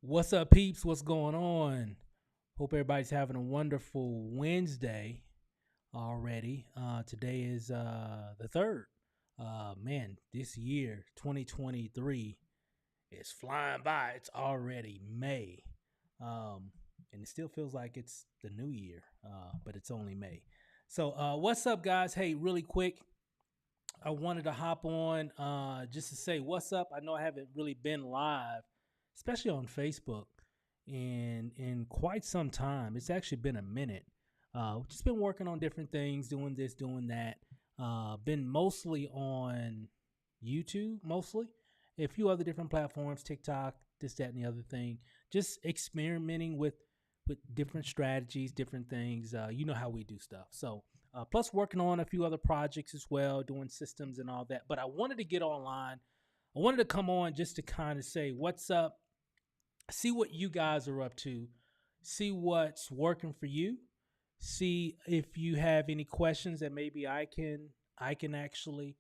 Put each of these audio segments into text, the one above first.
What's up, peeps? What's going on? Hope everybody's having a wonderful Wednesday already. Today is the 3rd. Man, this year, 2023, is flying by. It's already May. And it still feels like it's the new year, but it's only May. So, what's up, guys? Hey, really quick, I wanted to hop on just to say what's up. I know I haven't really been live, especially on Facebook, in quite some time. It's actually been a minute. Just been working on different things, doing this, doing that. Been mostly on YouTube, mostly. A few other different platforms, TikTok, this, that, and the other thing. Just experimenting with different strategies, different things. You know how we do stuff. So plus working on a few other projects as well, doing systems and all that. But I wanted to get online. I wanted to come on just to kind of say what's up, see what you guys are up to, see what's working for you, see if you have any questions that maybe I can actually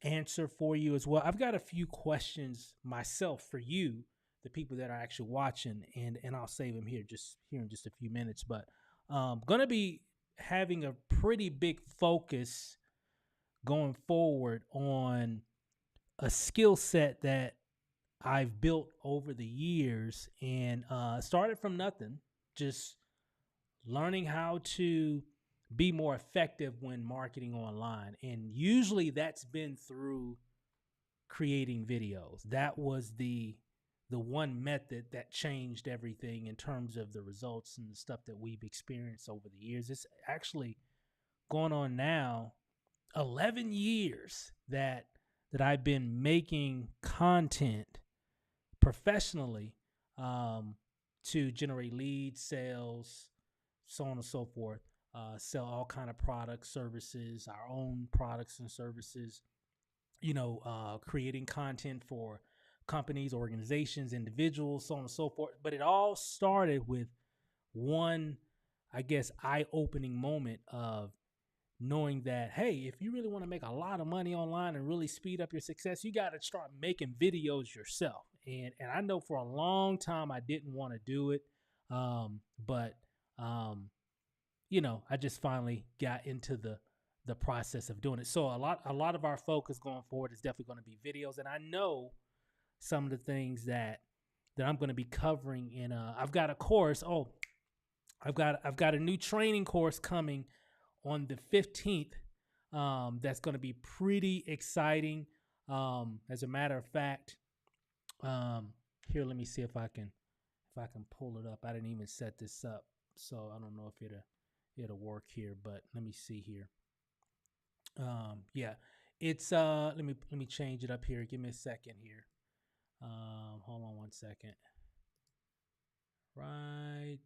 answer for you as well. I've got a few questions myself for you, the people that are actually watching, and I'll save them here in just a few minutes. But gonna be having a pretty big focus going forward on a skill set that I've built over the years, and started from nothing, just learning how to be more effective when marketing online. And usually that's been through creating videos. That was the one method that changed everything in terms of the results and the stuff that we've experienced over the years. It's actually going on now 11 years that I've been making content professionally, to generate leads, sales, so on and so forth. Sell all kind of products, services, our own products and services. Creating content for companies, organizations, individuals, so on and so forth. But it all started with one, I guess, eye-opening moment of knowing that, hey, if you really want to make a lot of money online and really speed up your success, you got to start making videos yourself. And I know for a long time I didn't want to do it, but I just finally got into the process of doing it. So a lot of our focus going forward is definitely going to be videos, and I know some of the things that I'm going to be covering in I've got a course. I've got a new training course coming on the 15th. That's going to be pretty exciting. As a matter of fact, here, let me see if I can pull it up. I didn't even set this up, so I don't know if it'll work here, but let me see here. Yeah, it's let me change it up here. Give me a second here. Hold on one second. Right.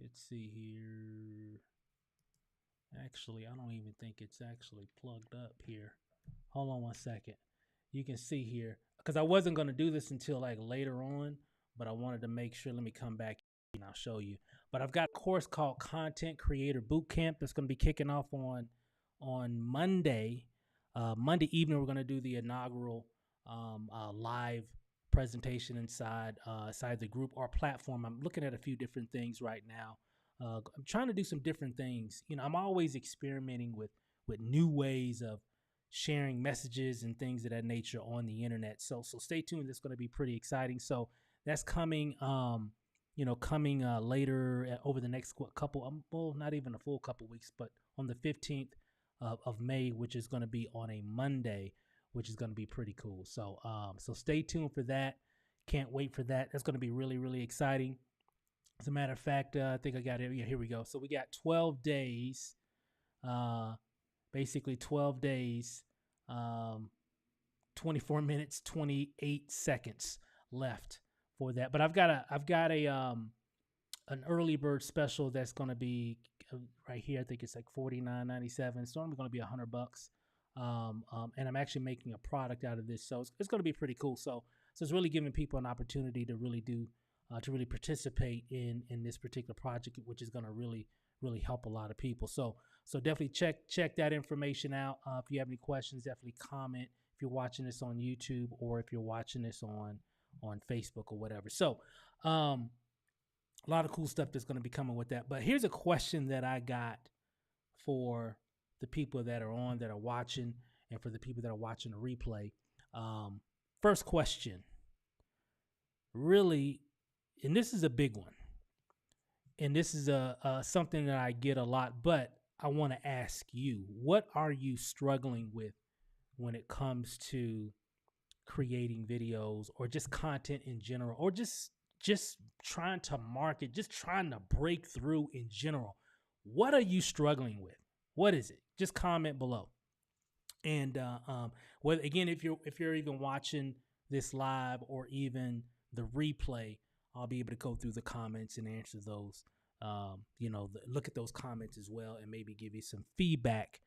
Let's see here. Actually, I don't even think it's actually plugged up here. Hold on one second. You can see here, because I wasn't going to do this until like later on, but I wanted to make sure. Let me come back and I'll show you. But I've got a course called Content Creator Bootcamp that's going to be kicking off on Monday. Monday evening, we're going to do the inaugural live presentation inside the group or platform. I'm looking at a few different things right now. I'm trying to do some different things. I'm always experimenting with new ways of sharing messages and things of that nature on the internet. So stay tuned. It's going to be pretty exciting. So that's coming, coming later over the next couple, well, not even a full couple weeks, but on the 15th of May, which is going to be on a Monday, which is going to be pretty cool. So stay tuned for that. Can't wait for that. That's going to be really, really exciting. As a matter of fact, I think I got it. Yeah, here we go. So we got 12 days, basically 12 days, 24 minutes, 28 seconds left for that. But I've got an early bird special that's going to be right here. I think it's like $49.97. It's only going to be $100. And I'm actually making a product out of this, so it's going to be pretty cool. So it's really giving people an opportunity to really do, to really participate in this particular project, which is going to really help a lot of people. So definitely check that information out. If you have any questions, definitely comment. If you're watching this on YouTube or if you're watching this on on Facebook or whatever. So a lot of cool stuff that's going to be coming with that. But here's a question that I got for the people that are on, that are watching, and for the people that are watching the replay. First question, really, and this is a big one, and this is something that I get a lot, but I want to ask you, what are you struggling with when it comes to creating videos or just content in general, or just trying to market, just trying to break through in general? What are you struggling with? What is it? Just comment below. And well, again, if you're even watching this live or even the replay, I'll be able to go through the comments and answer those. Look at those comments as well, and maybe give you some feedback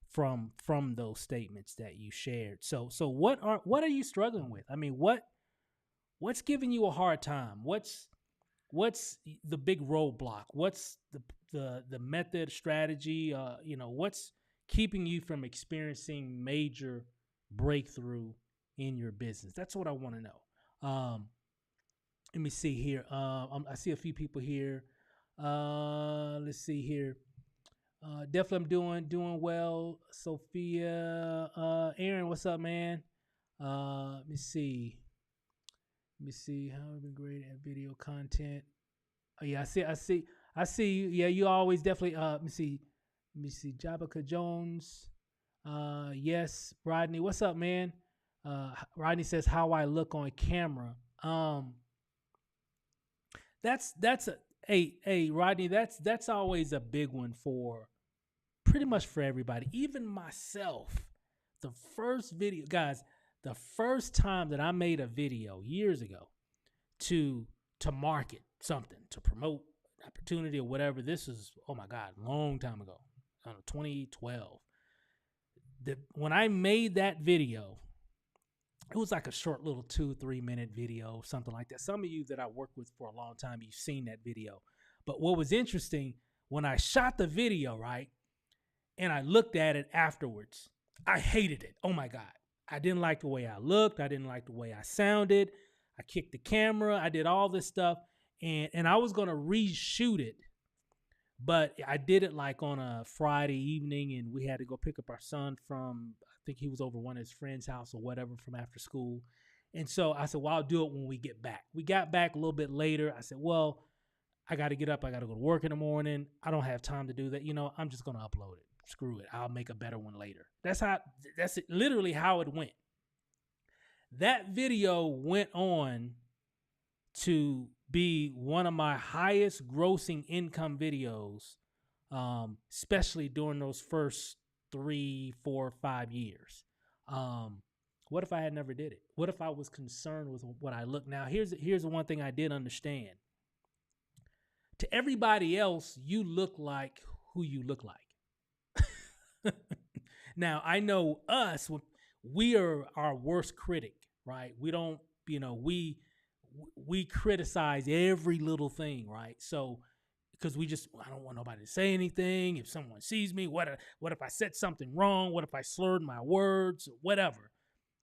from those statements that you shared. So what are you struggling with? I mean, what's giving you a hard time? What's the big roadblock? What's the method, strategy? What's keeping you from experiencing major breakthrough in your business? That's what I want to know. Let me see here. I see a few people here. Let's see here. Definitely I'm doing well. Sophia, Aaron, what's up, man? Let me see. How I've been great at video content. Oh yeah, I see you. Yeah, you always definitely let me see. Jabaka Jones. Yes, Rodney, what's up, man? Rodney says how I look on camera. That's hey Rodney, that's always a big one for pretty much for everybody, even myself. The first video, guys, the first time that I made a video years ago to market something, to promote opportunity or whatever, this is, oh my God, long time ago, I don't know, 2012. When I made that video, it was like a short little 2-3 minute video, something like that. Some of you that I worked with for a long time, you've seen that video. But what was interesting, when I shot the video, right, and I looked at it afterwards, I hated it. Oh my God. I didn't like the way I looked. I didn't like the way I sounded. I kicked the camera. I did all this stuff. And I was going to reshoot it, but I did it like on a Friday evening, and we had to go pick up our son from, I think he was over one of his friend's house or whatever from after school. And so I said, well, I'll do it when we get back. We got back a little bit later. I said, well, I got to get up. I got to go to work in the morning. I don't have time to do that. I'm just going to upload it. Screw it. I'll make a better one later. That's literally how it went. That video went on to be one of my highest grossing income videos, especially during those first 3, 4, 5 years. What if I had never did it? What if I was concerned with what I look? Now, here's the one thing I did understand. To everybody else, you look like who you look like. Now, I know us, we are our worst critic, right? We don't, we criticize every little thing, right? So, because I don't want nobody to say anything. If someone sees me, what if I said something wrong? What if I slurred my words? Whatever.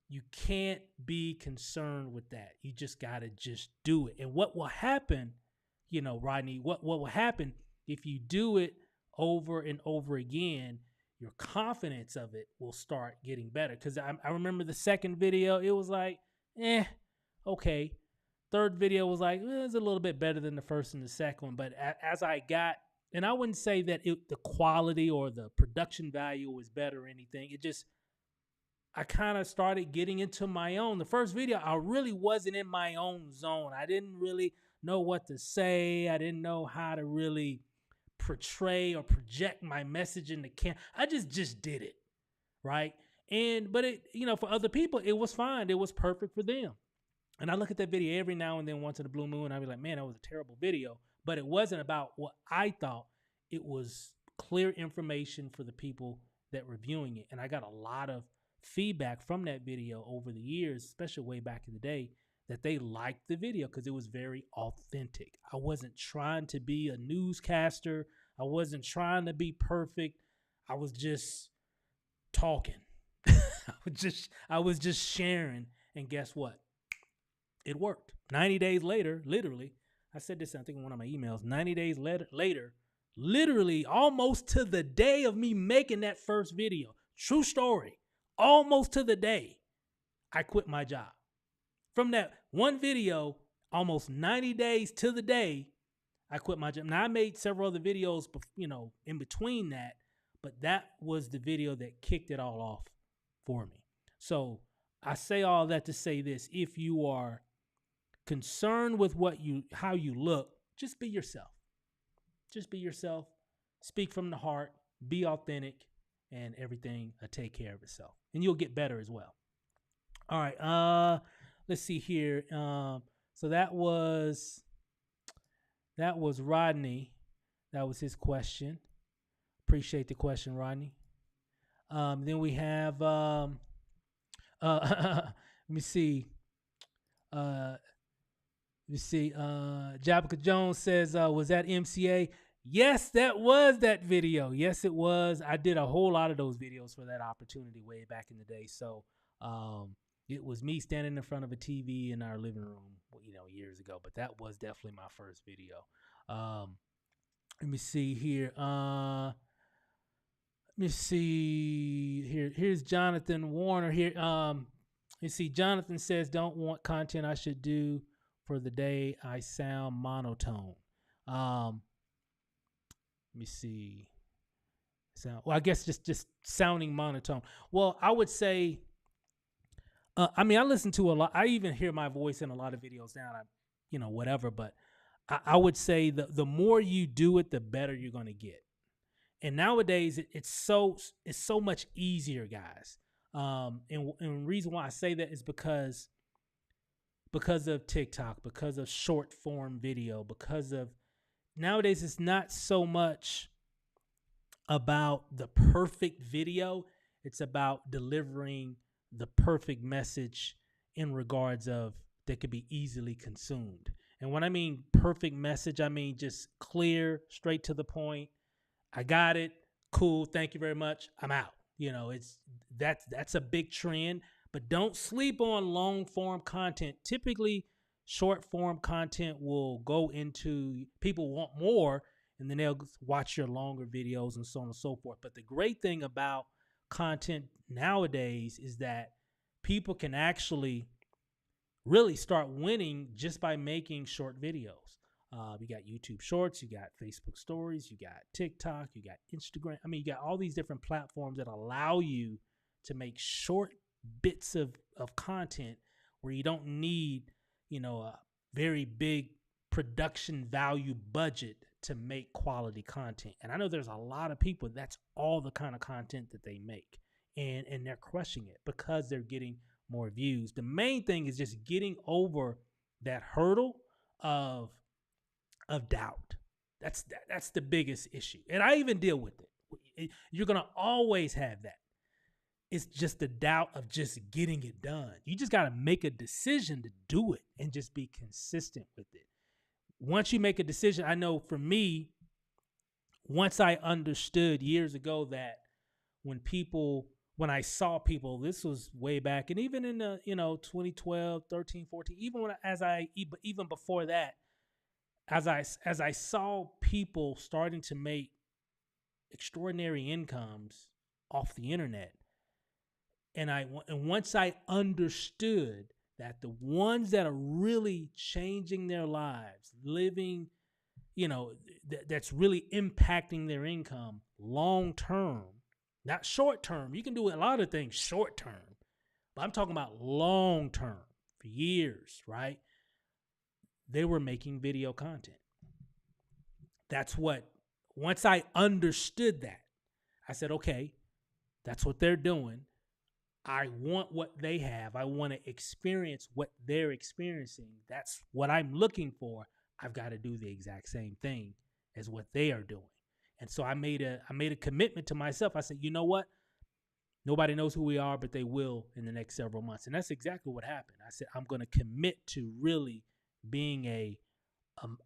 You can't be concerned with that. You just got to just do it. And what will happen, Rodney, what will happen if you do it over and over again, your confidence of it will start getting better. Because I remember the second video, it was like, okay. Third video was like, it's a little bit better than the first and the second one. But as I got, and I wouldn't say that the quality or the production value was better or anything. It just, I kind of started getting into my own. The first video, I really wasn't in my own zone. I didn't really know what to say. I didn't know how to really portray or project my message in the camera. I just did it, right? But it, for other people, it was fine. It was perfect for them. And I look at that video every now and then, once in a blue moon, I'd be like, man, that was a terrible video. But it wasn't about what I thought. It was clear information for the people that were viewing it. And I got a lot of feedback from that video over the years, especially way back in the day, that they liked the video because it was very authentic. I wasn't trying to be a newscaster. I wasn't trying to be perfect. I was just talking. I was just sharing. And guess what? It worked. 90 days later, literally, I said this, I think, in one of my emails. 90 days later, literally almost to the day of me making that first video, true story, almost to the day, I quit my job. From that one video, almost 90 days to the day, I quit my job. Now, I made several other videos, in between that, but that was the video that kicked it all off for me. So I say all that to say this: if you are concerned with how you look, just be yourself. Just be yourself. Speak from the heart. Be authentic, and everything will take care of itself, and you'll get better as well. All right. Let's see here. So that was Rodney. That was his question. Appreciate the question, Rodney. Then we have let me see. Jabica Jones says, was that MCA? Yes, that was that video. Yes, it was. I did a whole lot of those videos for that opportunity way back in the day. So it was me standing in front of a TV in our living room, years ago. But that was definitely my first video. Let me see here. Let me see here. Here's Jonathan Warner here. You see, Jonathan says, don't want content I should do for the day I sound monotone. Let me see. Well, I guess just sounding monotone. Well, I would say, I listen to a lot. I even hear my voice in a lot of videos now. Whatever. But I would say the more you do it, the better you're going to get. And nowadays, it's so much easier, guys. And the reason why I say that is because of TikTok, because of short form video, because of nowadays it's not so much about the perfect video. It's about delivering the perfect message in regards of that could be easily consumed. And when I mean perfect message, I mean just clear, straight to the point. I got it. Cool. Thank you very much. I'm out. That's a big trend, but don't sleep on long form content. Typically, short form content will go into people want more, and then they'll watch your longer videos and so on and so forth. But the great thing about content nowadays is that people can actually really start winning just by making short videos. You got YouTube Shorts, you got Facebook Stories, you got TikTok, you got Instagram. You got all these different platforms that allow you to make short bits of content where you don't need, a very big production value budget to make quality content. And I know there's a lot of people, that's all the kind of content that they make. And they're crushing it because they're getting more views. The main thing is just getting over that hurdle of doubt. That's the biggest issue. And I even deal with it. You're going to always have that. It's just the doubt of just getting it done. You just got to make a decision to do it and just be consistent with it. Once you make a decision, I know for me, once I understood years ago that when I saw people, this was way back, and even in the 2012, 13, 14, even before that, as I saw people starting to make extraordinary incomes off the internet, and once I understood that the ones that are really changing their lives, living, that's really impacting their income long term, not short term. You can do a lot of things short term, but I'm talking about long term, for years, right? They were making video content. Once I understood that, I said, okay, that's what they're doing. I want what they have. I want to experience what they're experiencing. That's what I'm looking for. I've got to do the exact same thing as what they are doing. And so I made a commitment to myself. I said, you know what? Nobody knows who we are, but they will in the next several months. And that's exactly what happened. I said, I'm going to commit to really being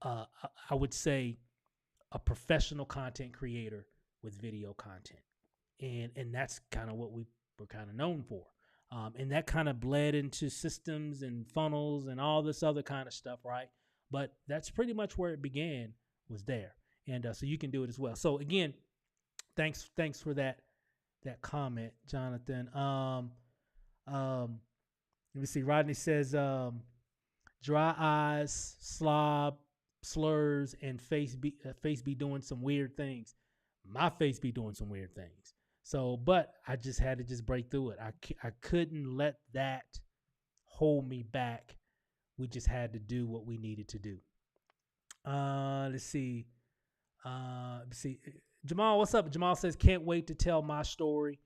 I would say, a professional content creator with video content. And that's kind of what we're kind of known for. And that kind of bled into systems and funnels and all this other kind of stuff, right? But that's pretty much where it began, was there. And so you can do it as well. So again, thanks for that comment, Jonathan. Let me see. Rodney says dry eyes, slob, slurs, and face be doing some weird things. My face be doing some weird things. So, but I just had to just break through it. I couldn't let that hold me back. We just had to do what we needed to do. Let's see. Jamal, what's up? Jamal says, can't wait to tell my story.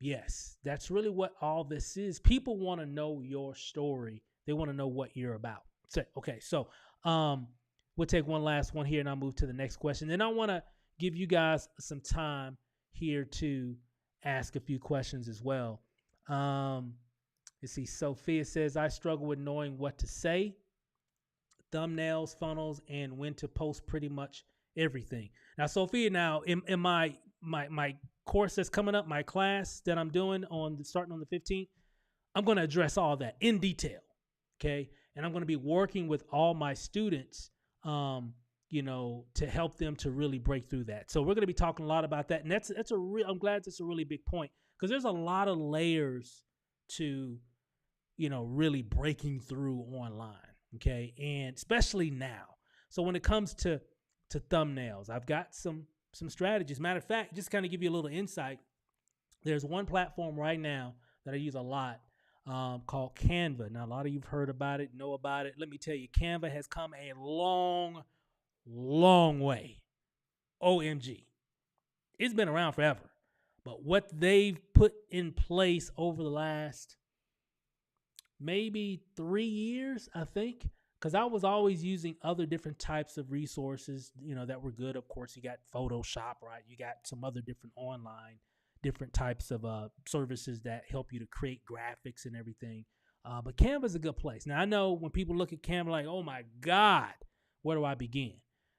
Yes, that's really what all this is. People want to know your story. They want to know what you're about. So, okay, so we'll take one last one here and I'll move to the next question. Then I want to give you guys some time here to ask a few questions as well. Let's see. Sophia says, I struggle with knowing what to say, thumbnails, funnels, and when to post pretty much everything. Now, Sophia, now in my course that's coming up, my class that I'm doing starting on the 15th, I'm going to address all that in detail. Okay. And I'm going to be working with all my students, to help them to really break through that. So we're going to be talking a lot about that. And I'm glad that's a really big point, because there's a lot of layers to, really breaking through online. Okay. And especially now. So when it comes to thumbnails, I've got some strategies. Matter of fact, just kind of give you a little insight. There's one platform right now that I use a lot called Canva. Now, a lot of you've heard about it, know about it. Let me tell you, Canva has come a long, long way. OMG. It's been around forever. But what they've put in place over the last maybe 3 years, I think, because I was always using other different types of resources, that were good. Of course, you got Photoshop, right? You got some other different online, different types of services that help you to create graphics and everything. But Canva is a good place. Now, I know when people look at Canva like, oh my God, where do I begin?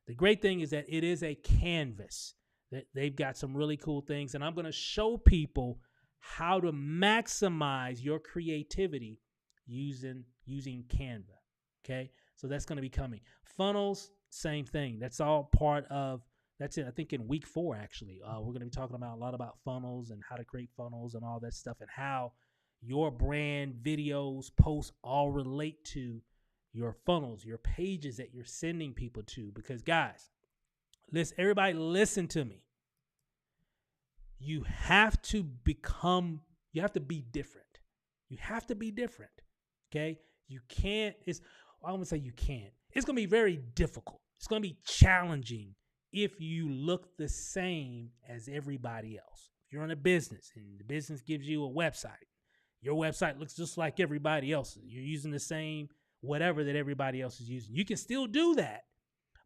The great thing is that it is a canvas. That they've got some really cool things. And I'm going to show people how to maximize your creativity using Canva. Okay, so that's going to be coming. Funnels, same thing. That's all part of, that's it. I think in week 4, actually, we're going to be talking about a lot about funnels and how to create funnels and all that stuff, and how your brand, videos, posts all relate to your funnels, your pages that you're sending people to. Because guys, everybody listen to me. You have to be different. You have to be different. Okay. You can't, I wouldn't say you can't. It's going to be very difficult. It's going to be challenging if you look the same as everybody else. If you're in a business and the business gives you a website, your website looks just like everybody else's. You're using the same whatever that everybody else is using. You can still do that,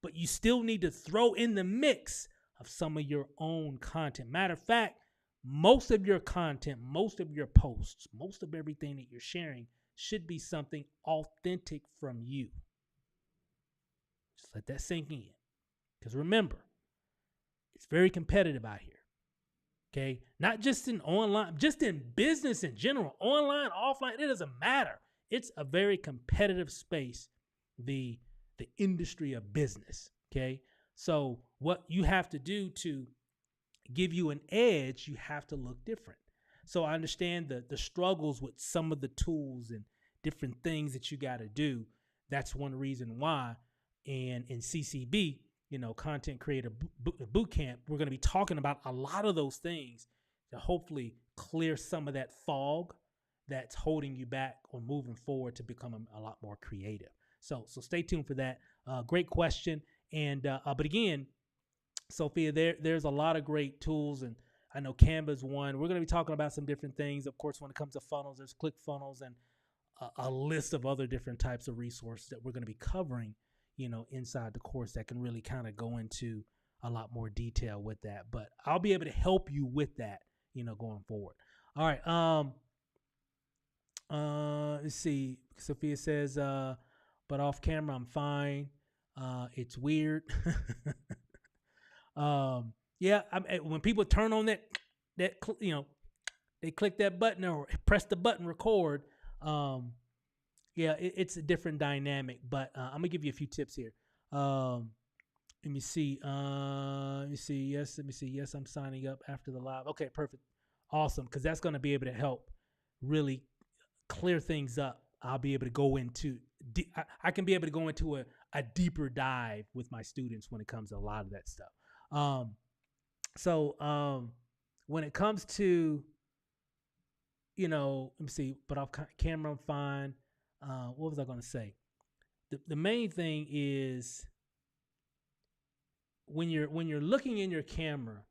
but you still need to throw in the mix of some of your own content. Matter of fact, most of your content, most of your posts, most of everything that you're sharing should be something authentic from you. Just let that sink in. Because remember, it's very competitive out here. Okay? Not just in online, just in business in general. Online, offline, it doesn't matter. It's a very competitive space, the industry of business. Okay? So what you have to do to give you an edge, you have to look different. So I understand the struggles with some of the tools and different things that you got to do. That's one reason why. And in CCB, Content Creator Bootcamp, we're going to be talking about a lot of those things to hopefully clear some of that fog that's holding you back on moving forward to become a lot more creative. So stay tuned for that. Great question. And but again, Sophia, there's a lot of great tools, and I know Canva's one. We're going to be talking about some different things. Of course, when it comes to funnels, there's ClickFunnels and a list of other different types of resources that we're going to be covering, inside the course that can really kind of go into a lot more detail with that. But I'll be able to help you with that, going forward. All right. Let's see. Sophia says, but off camera, I'm fine. It's weird. Yeah. When people turn on that, they click that button or press the button record. Yeah, it's a different dynamic. But I'm gonna give you a few tips here. Let me see. Let me see. Yes, let me see. Yes, I'm signing up after the live. Okay, perfect. Awesome. Because that's going to be able to help really clear things up. I'll be able to go into, I can be able to go into a deeper dive with my students when it comes to a lot of that stuff. So when it comes to, let me see, but I'll camera, I'm fine. What was I going to say? The main thing is, when you're looking in your camera,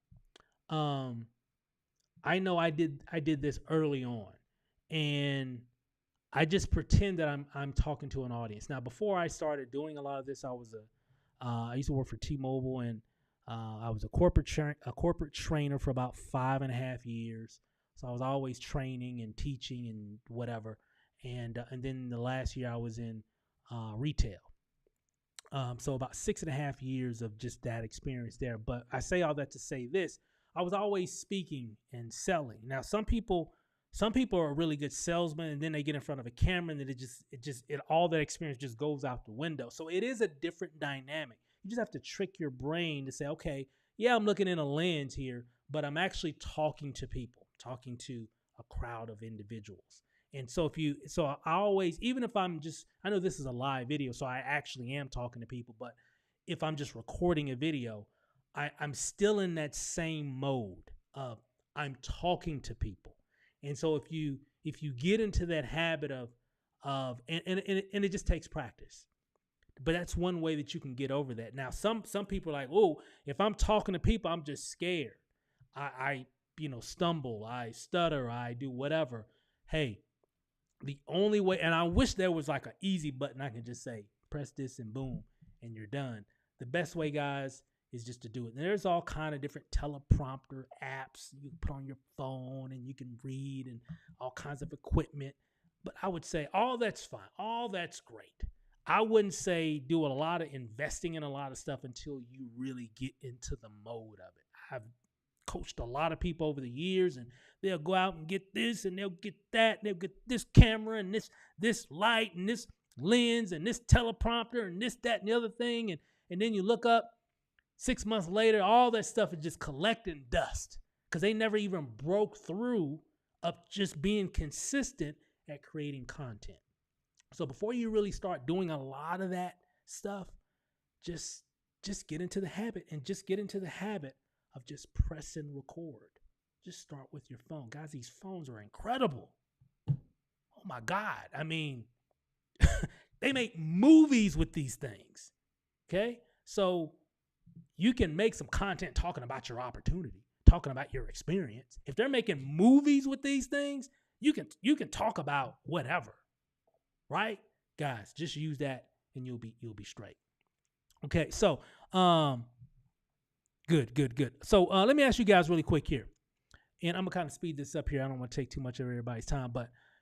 I know I did this early on, and I just pretend that I'm talking to an audience. Now, before I started doing a lot of this, I used to work for T-Mobile, and I was a corporate trainer for about 5.5 years. So I was always training and teaching and whatever. And then the last year I was in retail. So about 6.5 years of just that experience there. But I say all that to say this: I was always speaking and selling. Now, some people are really good salesmen, and then they get in front of a camera, and then it all that experience just goes out the window. So it is a different dynamic. You just have to trick your brain to say, okay, yeah, I'm looking in a lens here, but I'm actually talking to people, talking to a crowd of individuals. And so I always, even if I know this is a live video, so I actually am talking to people, but if I'm just recording a video, I'm still in that same mode of I'm talking to people. And so if you get into that habit of and it just takes practice. But that's one way that you can get over that. Now, some people are like, oh, if I'm talking to people, I'm just scared. I stumble, I stutter, I do whatever. Hey, the only way, and I wish there was like an easy button I can just say, press this and boom, and you're done. The best way, guys, is just to do it. And there's all kind of different teleprompter apps you can put on your phone, and you can read, and all kinds of equipment. But I would say all that's fine. All that's great. I wouldn't say do a lot of investing in a lot of stuff until you really get into the mode of it. I've coached a lot of people over the years, and they'll go out and get this and they'll get that, and they'll get this camera and this light and this lens and this teleprompter and this, that, and the other thing. And then you look up 6 months later, all that stuff is just collecting dust because they never even broke through of just being consistent at creating content. So before you really start doing a lot of that stuff, just get into the habit, and just get into the habit of just pressing record. Just start with your phone. Guys, these phones are incredible. Oh my God. I mean, they make movies with these things. Okay? So you can make some content talking about your opportunity, talking about your experience. If they're making movies with these things, you can talk about whatever. Right? Guys, just use that and you'll be straight. Okay, so good. So let me ask you guys really quick here. And I'm gonna kind of speed this up here. I don't want to take too much of everybody's time,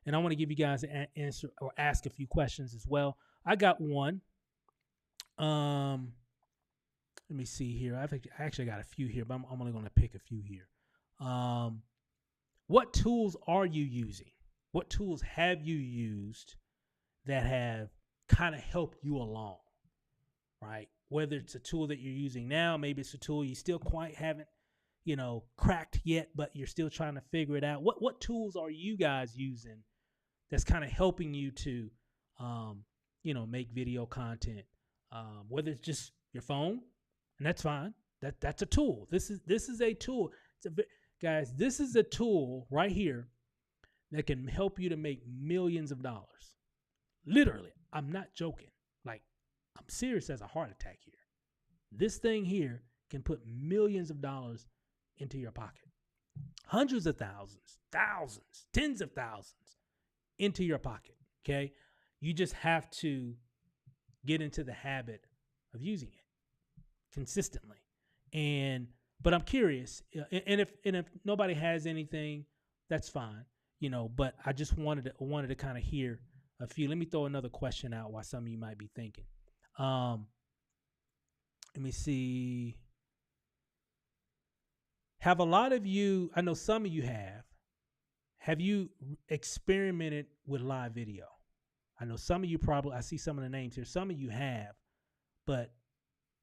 and I want to give you guys an answer or ask a few questions as well. I got one. Let me see here. I actually got a few here, but I'm only going to pick a few here. What tools are you using? What tools have you used that have kind of helped you along, right? Whether it's a tool that you're using now, maybe it's a tool you still quite haven't, cracked yet, but you're still trying to figure it out. What tools are you guys using that's kind of helping you to, make video content? Whether it's just your phone, and that's fine. That's a tool. This is a tool. Guys, this is a tool right here that can help you to make millions of dollars. Literally, I'm not joking. Like, I'm serious as a heart attack here. This thing here can put millions of dollars into your pocket. Hundreds of thousands, tens of thousands into your pocket, okay? You just have to get into the habit of using it consistently. But I'm curious, and if nobody has anything, that's fine, but I just wanted to kind of hear a few. Let me throw another question out while some of you might be thinking. Let me see. Have a lot of you, I know some of you have, have you experimented with live video? I know some of you probably, I see some of the names here, some of you have, but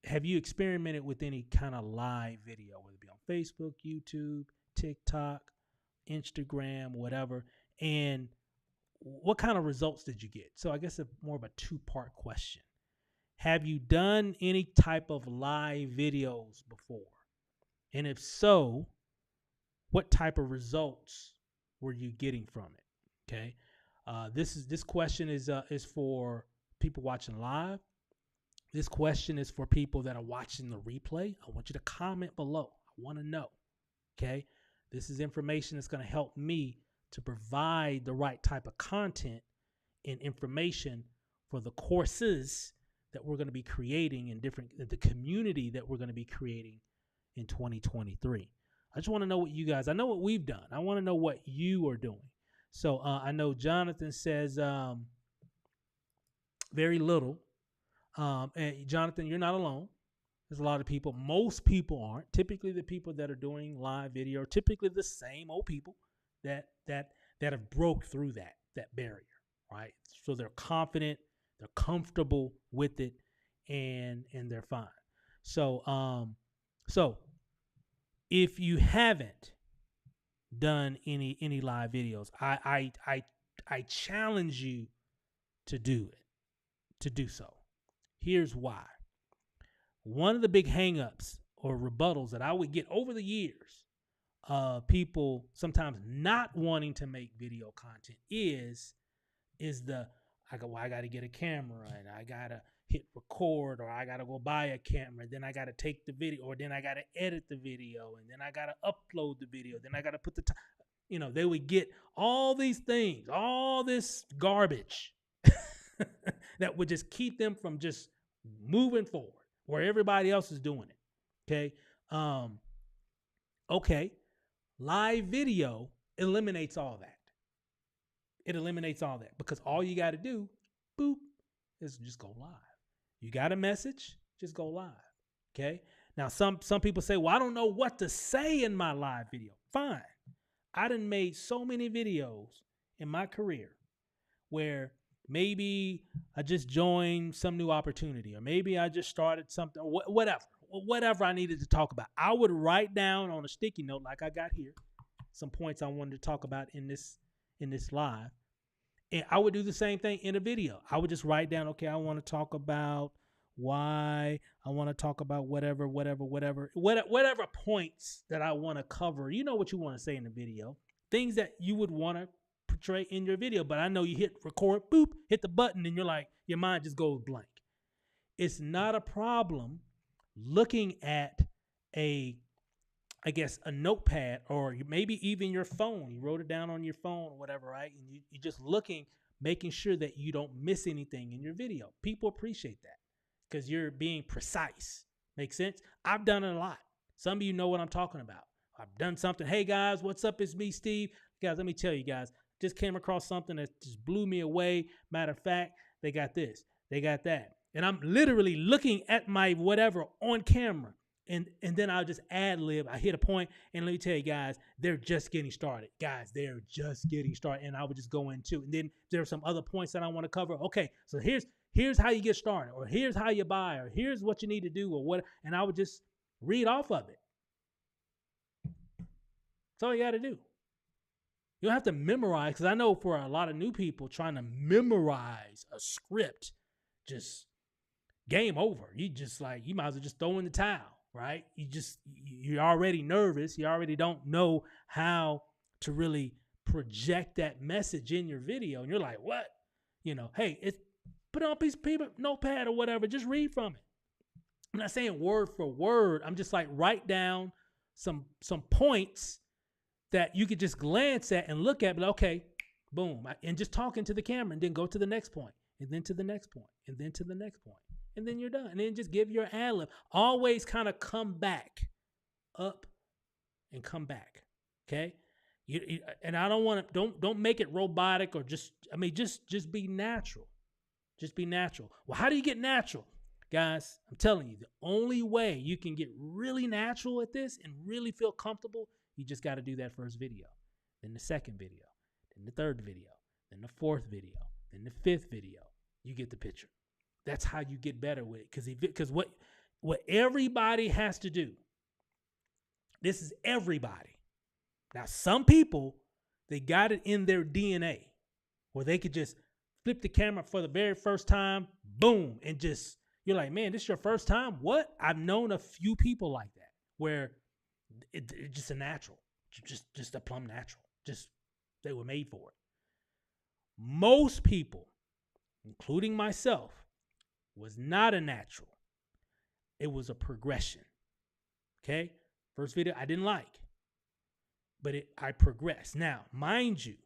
have you experimented with any kind of live video, whether it be on Facebook, YouTube, TikTok, Instagram, whatever? And what kind of results did you get? So I guess more of a two-part question. Have you done any type of live videos before? And if so, what type of results were you getting from it? Okay. This question is for people watching live. This question is for people that are watching the replay. I want you to comment below. I want to know. Okay. This is information that's going to help me to provide the right type of content and information for the courses that we're going to be creating in the community that we're going to be creating in 2023. I just want to know what you guys, I know what we've done. I want to know what you are doing. So I know Jonathan says very little. And Jonathan, you're not alone. There's a lot of people. Most people aren't. Typically, the people that are doing live video are typically the same old people that have broke through that barrier, right? So they're confident, they're comfortable with it, and they're fine. So so if you haven't done any live videos, I challenge you to do so. Here's why. One of the big hangups or rebuttals that I would get over the years of people sometimes not wanting to make video content is I got to get a camera and I got to hit record, or I got to go buy a camera, then I got to take the video, or then I got to edit the video, and then I got to upload the video, then I got to put they would get all these things, all this garbage that would just keep them from just moving forward where everybody else is doing it. Okay. Okay. Live video eliminates all that. It eliminates all that because all you got to do, boop, is just go live. You got a message, just go live. Okay. Now, some people say, well, I don't know what to say in my live video. Fine. I done made so many videos in my career where maybe I just joined some new opportunity, or maybe I just started something, whatever I needed to talk about. I would write down on a sticky note, like I got here, some points I wanted to talk about in this live. And I would do the same thing in a video. I would just write down, okay, I want to talk about why, I want to talk about whatever points that I want to cover. You know what you want to say in the video, things that you would want to portray in your video. But I know you hit record, boop, hit the button, and you're like, your mind just goes blank. It's not a problem looking at a notepad, or maybe even your phone. You wrote it down on your phone or whatever, right? And you're just looking, making sure that you don't miss anything in your video. People appreciate that because you're being precise. Make sense? I've done it a lot. Some of you know what I'm talking about. I've done something. Hey guys, what's up? It's me, Steve. Guys, let me tell you guys, just came across something that just blew me away. Matter of fact, they got this, they got that. And I'm literally looking at my whatever on camera. And then I'll just ad lib. I hit a point, and let me tell you guys, they're just getting started. Guys, they're just getting started. And I would just go into, and then there are some other points that I want to cover. Okay, so here's how you get started, or here's how you buy, or here's what you need to do, or what. And I would just read off of it. That's all you got to do. You don't have to memorize, because I know for a lot of new people, trying to memorize a script, just game over. You might as well just throw in the towel. Right? You're already nervous. You already don't know how to really project that message in your video. And you're like, what? Hey, put on a piece of paper, notepad or whatever. Just read from it. I'm not saying word for word. I'm just like, write down some points that you could just glance at and look at, but okay, boom. And just talk into the camera, and then go to the next point, and then to the next point, and then to the next point. And then you're done. And then just give your ad lib. Always kind of come back up and come back. Okay. And I don't want to, don't make it robotic, or just be natural. Just be natural. Well, how do you get natural? Guys, I'm telling you, the only way you can get really natural at this and really feel comfortable, you just got to do that first video, then the second video, then the third video, then the fourth video, then the fifth video. You get the picture. That's how you get better with it. Because what everybody has to do, this is everybody. Now, some people, they got it in their DNA where they could just flip the camera for the very first time, boom, and just, you're like, man, this is your first time? What? I've known a few people like that where it's just a natural, just a plumb natural. Just, they were made for it. Most people, including myself, was not a natural. It was a progression. Okay? First video I didn't like, but I progressed. Now, mind you,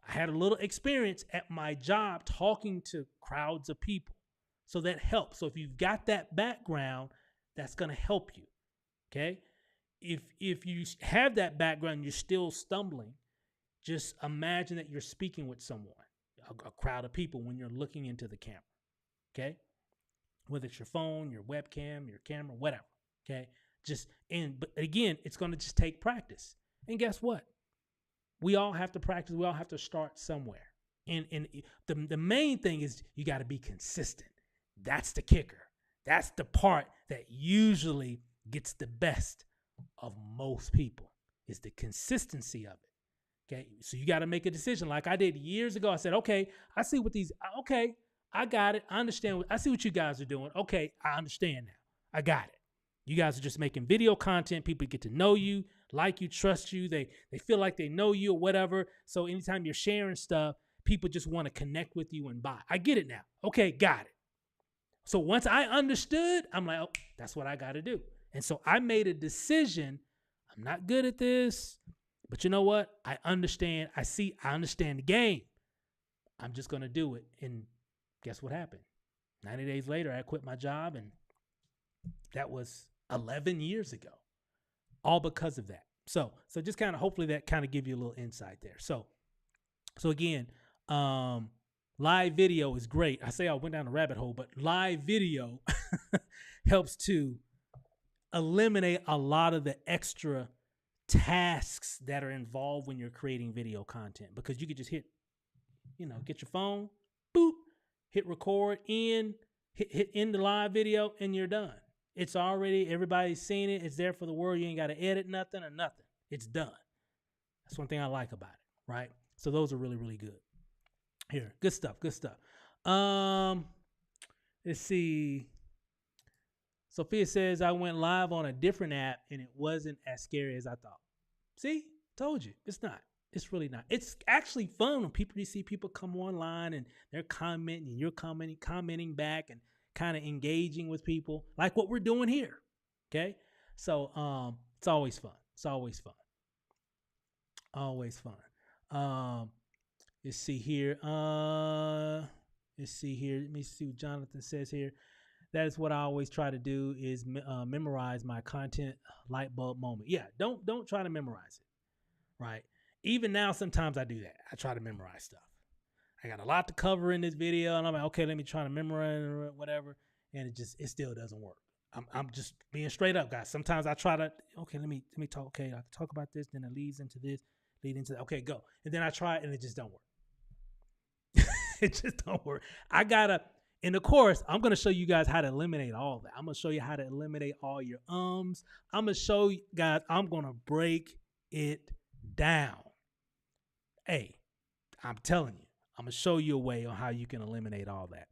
I had a little experience at my job talking to crowds of people. So that helps. So if you've got that background, that's going to help you. Okay? If you have that background and you're still stumbling, just imagine that you're speaking with someone, a crowd of people when you're looking into the camera. Okay? Whether it's your phone, your webcam, your camera, whatever. Okay? But again, it's going to just take practice. And guess what? We all have to practice. We all have to start somewhere. And the main thing is you got to be consistent. That's the kicker. That's the part that usually gets the best of most people, is the consistency of it. Okay. So you got to make a decision. Like I did years ago. I said, okay, I see what I got it. I understand. I see what you guys are doing. Okay. I understand now. I got it. You guys are just making video content. People get to know you, like you, trust you. They feel like they know you or whatever. So anytime you're sharing stuff, people just want to connect with you and buy. I get it now. Okay, got it. So once I understood, I'm like, oh, that's what I got to do. And so I made a decision. I'm not good at this, but you know what? I understand. I understand the game. I'm just going to do it. And guess what happened? 90 days later, I quit my job, and that was 11 years ago, all because of that. So just kind of, hopefully that kind of give you a little insight there. So again, live video is great. I say I went down a rabbit hole, but live video helps to eliminate a lot of the extra tasks that are involved when you're creating video content, because you could just get your phone, boop, hit record hit in the live video, and you're done. It's already, everybody's seen it. It's there for the world. You ain't got to edit nothing or nothing. It's done. That's one thing I like about it, right? So those are really, really good. Here, good stuff. Let's see. Sophia says, I went live on a different app and it wasn't as scary as I thought. See, told you, it's not. It's really not. It's actually fun when you see people come online and they're commenting and you're commenting back and kind of engaging with people like what we're doing here. Okay. So, it's always fun. Let's see here. Let me see what Jonathan says here. That is what I always try to do, is memorize my content light bulb moment. Yeah. Don't try to memorize it. Right. Even now, sometimes I do that. I try to memorize stuff. I got a lot to cover in this video, and I'm like, okay, let me try to memorize or whatever, and it still doesn't work. I'm just being straight up, guys. Sometimes I try to, okay, let me talk. Okay, I can talk about this, then it leads into this, okay, go, and then I try it, and it just don't work. It just don't work. In the course, I'm gonna show you guys how to eliminate all that. I'm gonna show you how to eliminate all your I'm gonna show you guys. I'm gonna break it down. Hey, I'm telling you. I'm going to show you a way on how you can eliminate all that.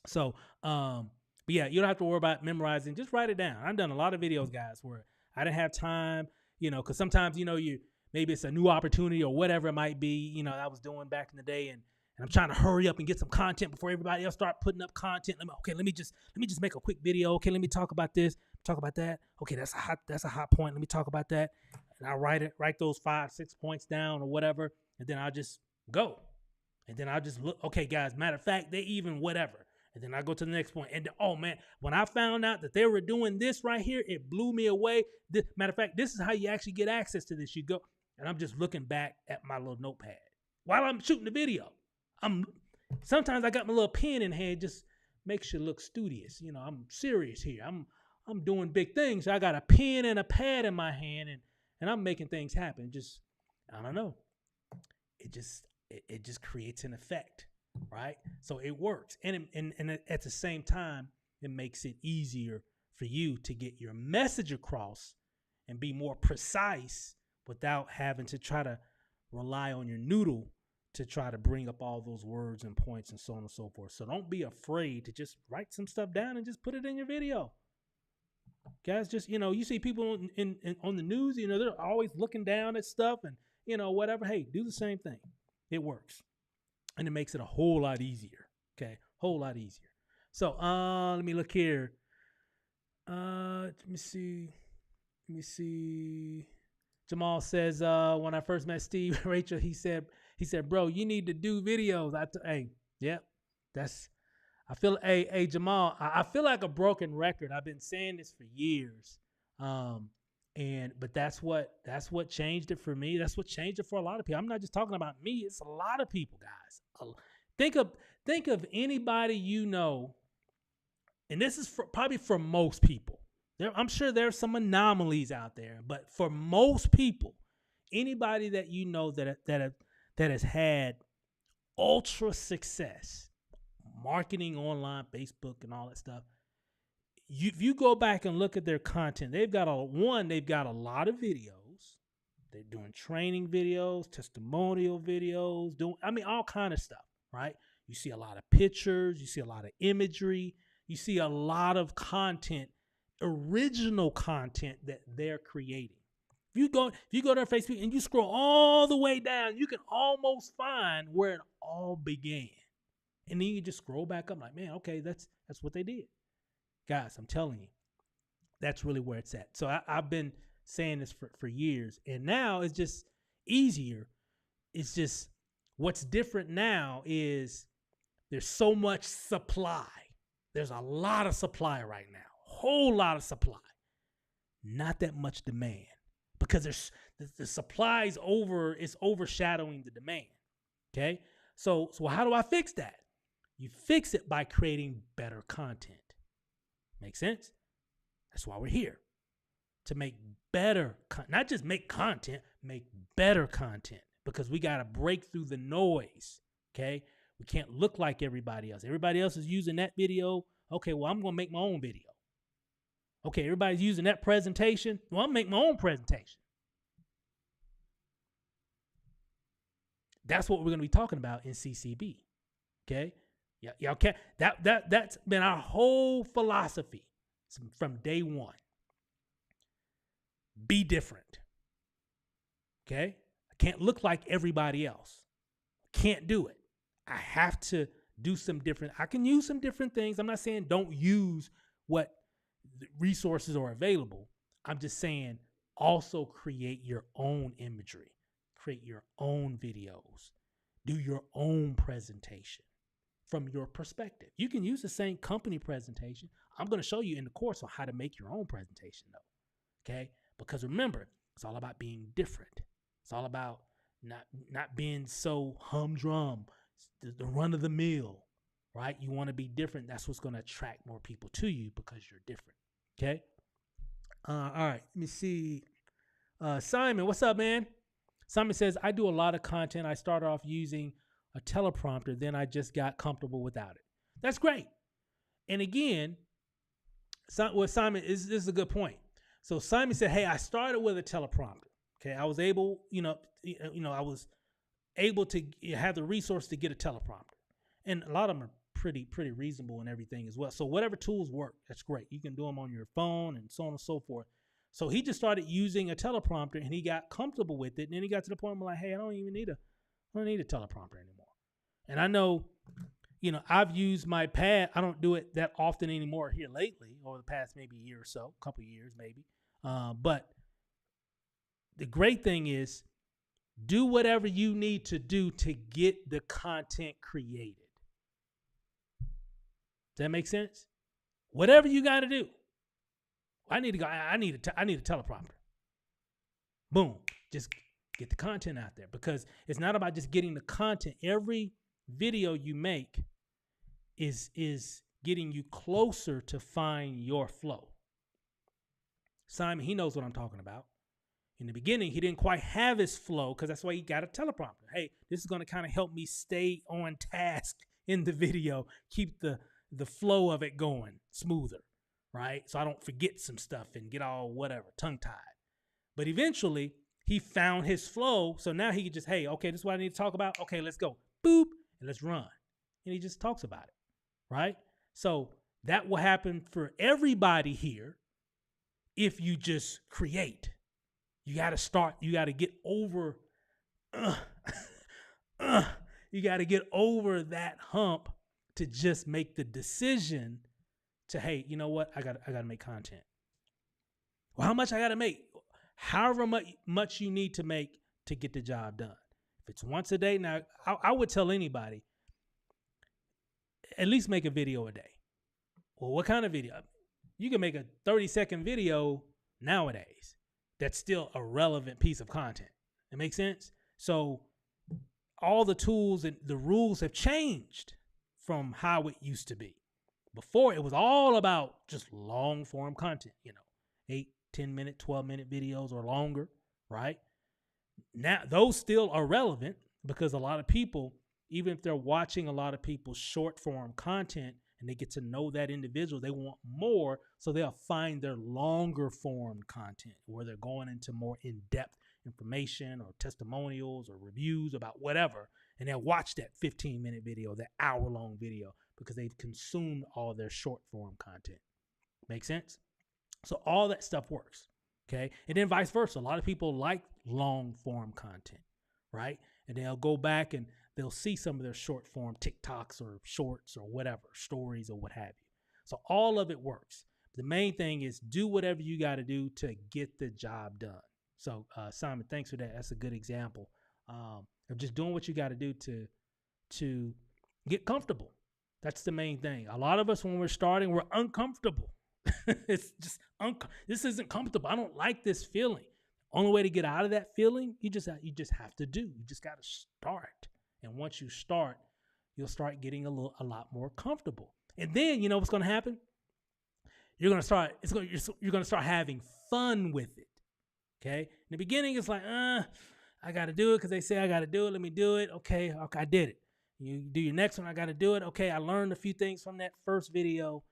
So, but yeah, you don't have to worry about memorizing. Just write it down. I've done a lot of videos, guys, where I didn't have time, because sometimes, maybe it's a new opportunity or whatever it might be, I was doing back in the day, and I'm trying to hurry up and get some content before everybody else start putting up content. Let me just make a quick video. Okay, let me talk about this, talk about that. Okay, that's a hot point. Let me talk about that. And I write those 5-6 points down or whatever, and then I'll just go. And then I just look, okay, guys, matter of fact, they even whatever. And then I go to the next point. And oh, man, when I found out that they were doing this right here, it blew me away. Matter of fact, this is how you actually get access to this. You go, and I'm just looking back at my little notepad while I'm shooting the video. Sometimes I got my little pen in hand, just makes you look studious. I'm serious here. I'm doing big things. I got a pen and a pad in my hand, and I'm making things happen. Just, I don't know. it just creates an effect, right? So it works. And at the same time, it makes it easier for you to get your message across and be more precise without having to try to rely on your noodle to try to bring up all those words and points and so on and so forth. So don't be afraid to just write some stuff down and just put it in your video. Guys, just, you see people on the news, they're always looking down at stuff and, whatever. Hey, do the same thing. It works. And it makes it a whole lot easier. Okay. Whole lot easier. So, let me look here. Let me see. Jamal says, when I first met Steve, Rachel, he said, bro, you need to do videos. Hey, Jamal, I feel like a broken record. I've been saying this for years. But that's what changed it for me. That's what changed it for a lot of people. I'm not just talking about me. It's a lot of people, guys. Think of anybody and this is probably for most people. I'm sure there's some anomalies out there, but for most people, anybody that that has had ultra success, marketing online, Facebook, and all that stuff. If you go back and look at their content, they've got a lot of videos. They're doing training videos, testimonial videos, all kind of stuff, right? You see a lot of pictures, you see a lot of imagery, you see a lot of content, original content that they're creating. If you go to their Facebook and you scroll all the way down, you can almost find where it all began. And then you just scroll back up like, man, okay, that's what they did. Guys, I'm telling you, that's really where it's at. So I've been saying this for years, and now it's just easier. It's just what's different now is there's so much supply. There's a lot of supply right now, whole lot of supply, not that much demand, because there's the supply is overshadowing the demand. Okay, so how do I fix that? You fix it by creating better content. Make sense? That's why we're here. To make better, not just make content, make better content. Because we got to break through the noise, okay? We can't look like everybody else. Everybody else is using that video. Okay, well, I'm going to make my own video. Okay, everybody's using that presentation. Well, I'm going to make my own presentation. That's what we're going to be talking about in CCB, okay? Yeah, y'all can't. That's been our whole philosophy from day one. Be different. Okay? I can't look like everybody else. Can't do it. I have to do some different. I can use some different things. I'm not saying don't use what resources are available. I'm just saying also create your own imagery. Create your own videos. Do your own presentation. From your perspective. You can use the same company presentation. I'm going to show you in the course on how to make your own presentation though. Okay? Because remember, it's all about being different. It's all about not being so humdrum, the run of the mill, right? You want to be different. That's what's going to attract more people to you because you're different. Okay? All right. Let me see. Simon, what's up, man? Simon says, I do a lot of content. I started off using a teleprompter, then I just got comfortable without it. That's great. And again, Simon, this is a good point. So Simon said, hey, I started with a teleprompter. Okay, I was able, I was able to have the resource to get a teleprompter. And a lot of them are pretty reasonable and everything as well. So whatever tools work, that's great. You can do them on your phone and so on and so forth. So he just started using a teleprompter and he got comfortable with it. And then he got to the point where like, hey, I don't need a teleprompter anymore. And I know, I've used my pad. I don't do it that often anymore here lately, over the past maybe year or so, a couple of years maybe. But the great thing is do whatever you need to do to get the content created. Does that make sense? Whatever you got to do. I need a teleprompter. Boom. Just get the content out there, because it's not about just getting the content. Every video you make is getting you closer to find your flow. Simon, he knows what I'm talking about. In the beginning, he didn't quite have his flow because that's why he got a teleprompter. Hey, this is going to kind of help me stay on task in the video, keep the flow of it going smoother, right? So I don't forget some stuff and get all whatever, tongue-tied. But eventually, he found his flow. So now he could just, hey, okay, this is what I need to talk about. Okay, let's go. Boop, and let's run. And he just talks about it, right? So that will happen for everybody here if you just create. You got to start. You got to get over. You got to get over that hump to just make the decision to, hey, you know what? I got to make content. Well, how much I got to make? However much you need to make to get the job done. If it's once a day, now I would tell anybody, at least make a video a day. Well, what kind of video? You can make a 30-second video nowadays. That's still a relevant piece of content. It makes sense? So all the tools and the rules have changed from how it used to be. Before, it was all about just long form content, 8, 10-minute, 12-minute videos or longer, right? Now, those still are relevant because a lot of people, even if they're watching a lot of people's short form content and they get to know that individual, they want more. So they'll find their longer form content where they're going into more in-depth information or testimonials or reviews about whatever. And they'll watch that 15-minute video, that hour-long video, because they've consumed all their short form content. Make sense? So all that stuff works. Okay. And then vice versa. A lot of people like long form content, right? And they'll go back and they'll see some of their short form TikToks or shorts or whatever, stories or what have you. So all of it works. The main thing is do whatever you got to do to get the job done. So Simon, thanks for that. That's a good example of just doing what you got to do to get comfortable. That's the main thing. A lot of us, when we're starting, we're uncomfortable. It's just, this isn't comfortable. I don't like this feeling. Only way to get out of that feeling, you just have to do. You just got to start. And once you start, you'll start getting a lot more comfortable. And then, you know what's going to happen? You're going to start having fun with it. Okay? In the beginning, it's like, I got to do it because they say I got to do it. Let me do it. Okay, I did it. You do your next one, I got to do it. Okay, I learned a few things from that first video.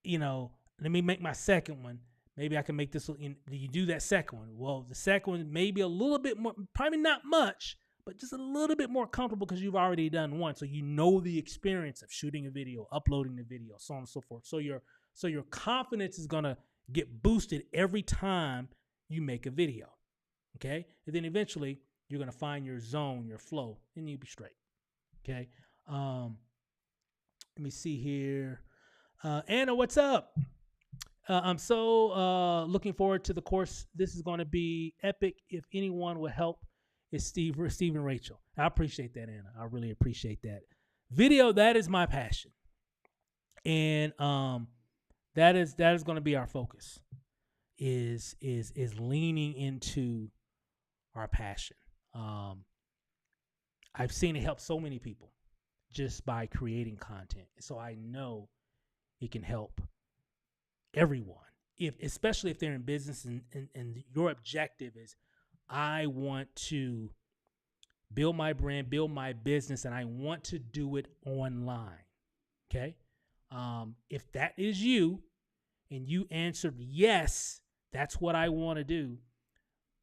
Let me make my second one. Maybe I can make this. You do that second one. Well, the second one maybe a little bit more, probably not much, but just a little bit more comfortable because you've already done one. So you know the experience of shooting a video, uploading the video, so on and so forth. So your confidence is gonna get boosted every time you make a video. Okay, and then eventually you're gonna find your zone, your flow, and you'll be straight. Okay. Let me see here. Anna, what's up? I'm so looking forward to the course. This is going to be epic. If anyone will help, it's Steve and Rachel. I appreciate that, Anna. I really appreciate that. Video, that is my passion. And that is going to be our focus, is leaning into our passion. I've seen it help so many people just by creating content. So I know it can help everyone, especially if they're in business and your objective is, I want to build my brand, build my business, and I want to do it online. Okay. If that is you and you answered yes, that's what I want to do,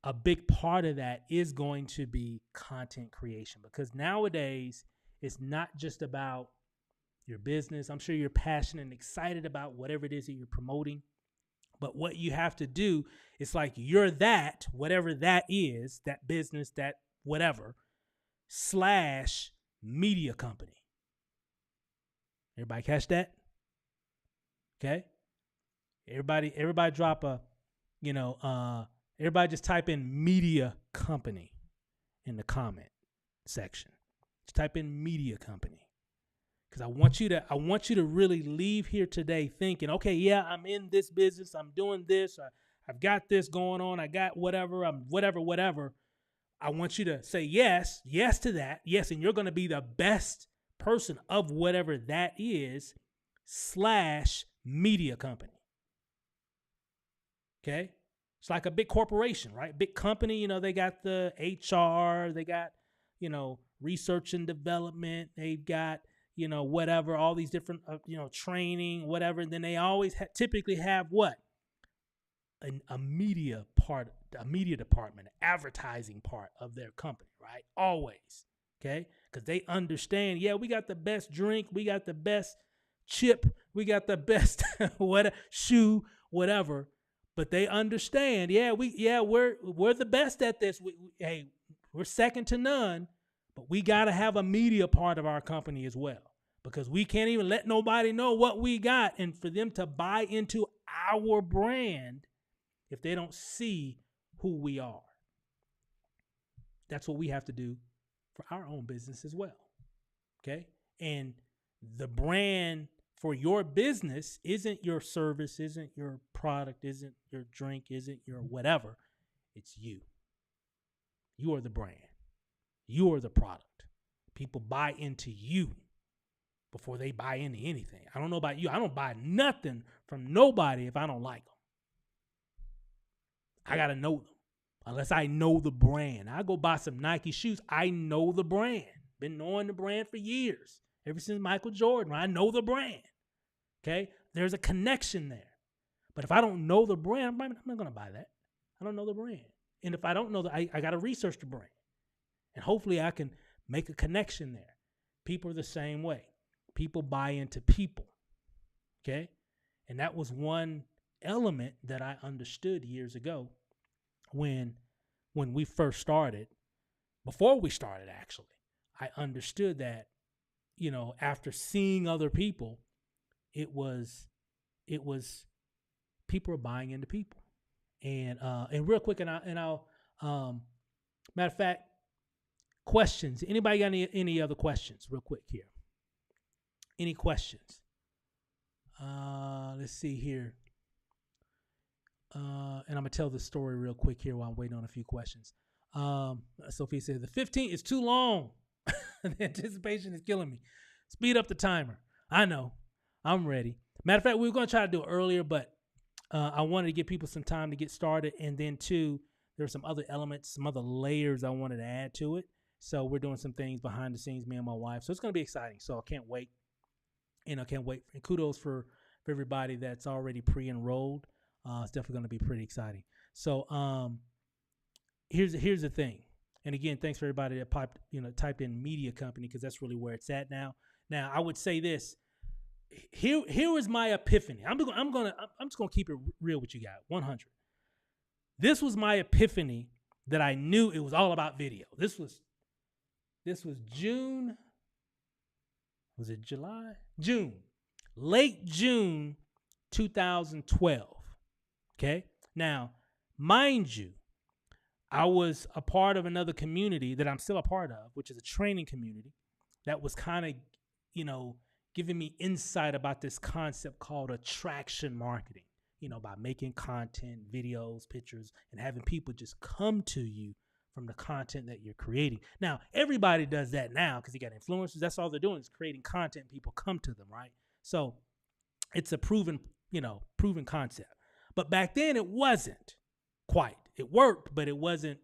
a big part of that is going to be content creation, because nowadays it's not just about your business. I'm sure you're passionate and excited about whatever it is that you're promoting. But what you have to do is like you're that, whatever that is, that business, that whatever, / media company. Everybody catch that? Okay. Everybody drop everybody just type in media company in the comment section. Just type in media company. Because I want you to really leave here today thinking, okay, yeah, I'm in this business. I'm doing this. I've got this going on. I got whatever. I'm whatever. I want you to say yes to that. Yes, and you're going to be the best person of whatever that is / media company. Okay? It's like a big corporation, right? Big company, you know, they got the HR, they got, you know, research and development, they've got, you know, whatever, all these different, you know, training, whatever. And then they always typically have what? A media part, a media department, advertising part of their company, right? Always, okay? Because they understand, yeah, we got the best drink, we got the best chip, we got the best shoe, whatever. But they understand, we're the best at this. Hey, we're second to none, but we got to have a media part of our company as well, because we can't even let nobody know what we got, and for them to buy into our brand if they don't see who we are. That's what we have to do for our own business as well. Okay? And the brand for your business isn't your service, isn't your product, isn't your drink, isn't your whatever. It's you. You are the brand. You are the product. People buy into you before they buy into anything. I don't know about you. I don't buy nothing from nobody if I don't like them. I got to know them. Unless I know the brand. I go buy some Nike shoes. I know the brand. Been knowing the brand for years. Ever since Michael Jordan. I know the brand. Okay? There's a connection there. But if I don't know the brand, I'm not going to buy that. I don't know the brand. And if I don't know I got to research the brand. And hopefully I can make a connection there. People are the same way. People buy into people. Okay? And that was one element that I understood years ago when we first started. Before we started, actually, I understood that, you know, after seeing other people, it was people are buying into people. And real quick, and I'll matter of fact, questions. Anybody got any other questions real quick here? Any questions? Let's see here. And I'm gonna tell the story real quick here while I'm waiting on a few questions. Sophie said the 15 is too long. The anticipation is killing me. Speed up the timer. I know. I'm ready. Matter of fact, we were gonna try to do it earlier, but I wanted to give people some time to get started, and then too, there are some other elements, some other layers I wanted to add to it. So we're doing some things behind the scenes, me and my wife. So it's gonna be exciting. So I can't wait. And I can't wait. And kudos for everybody that's already pre-enrolled. It's definitely going to be pretty exciting. So here's the thing. And again, thanks for everybody that typed in media company, because that's really where it's at now. Now, I would say this. Here is my epiphany. I'm just gonna keep it real with you guys. 100. This was my epiphany that I knew it was all about video. This was June. Was it July? June. Late June 2012. Okay? Now, mind you, I was a part of another community that I'm still a part of, which is a training community that was kind of, giving me insight about this concept called attraction marketing, by making content, videos, pictures, and having people just come to you from the content that you're creating. Now, everybody does that now because you got influencers. That's all they're doing is creating content. People come to them, right? So it's a proven concept. But back then it wasn't quite. It worked, but it wasn't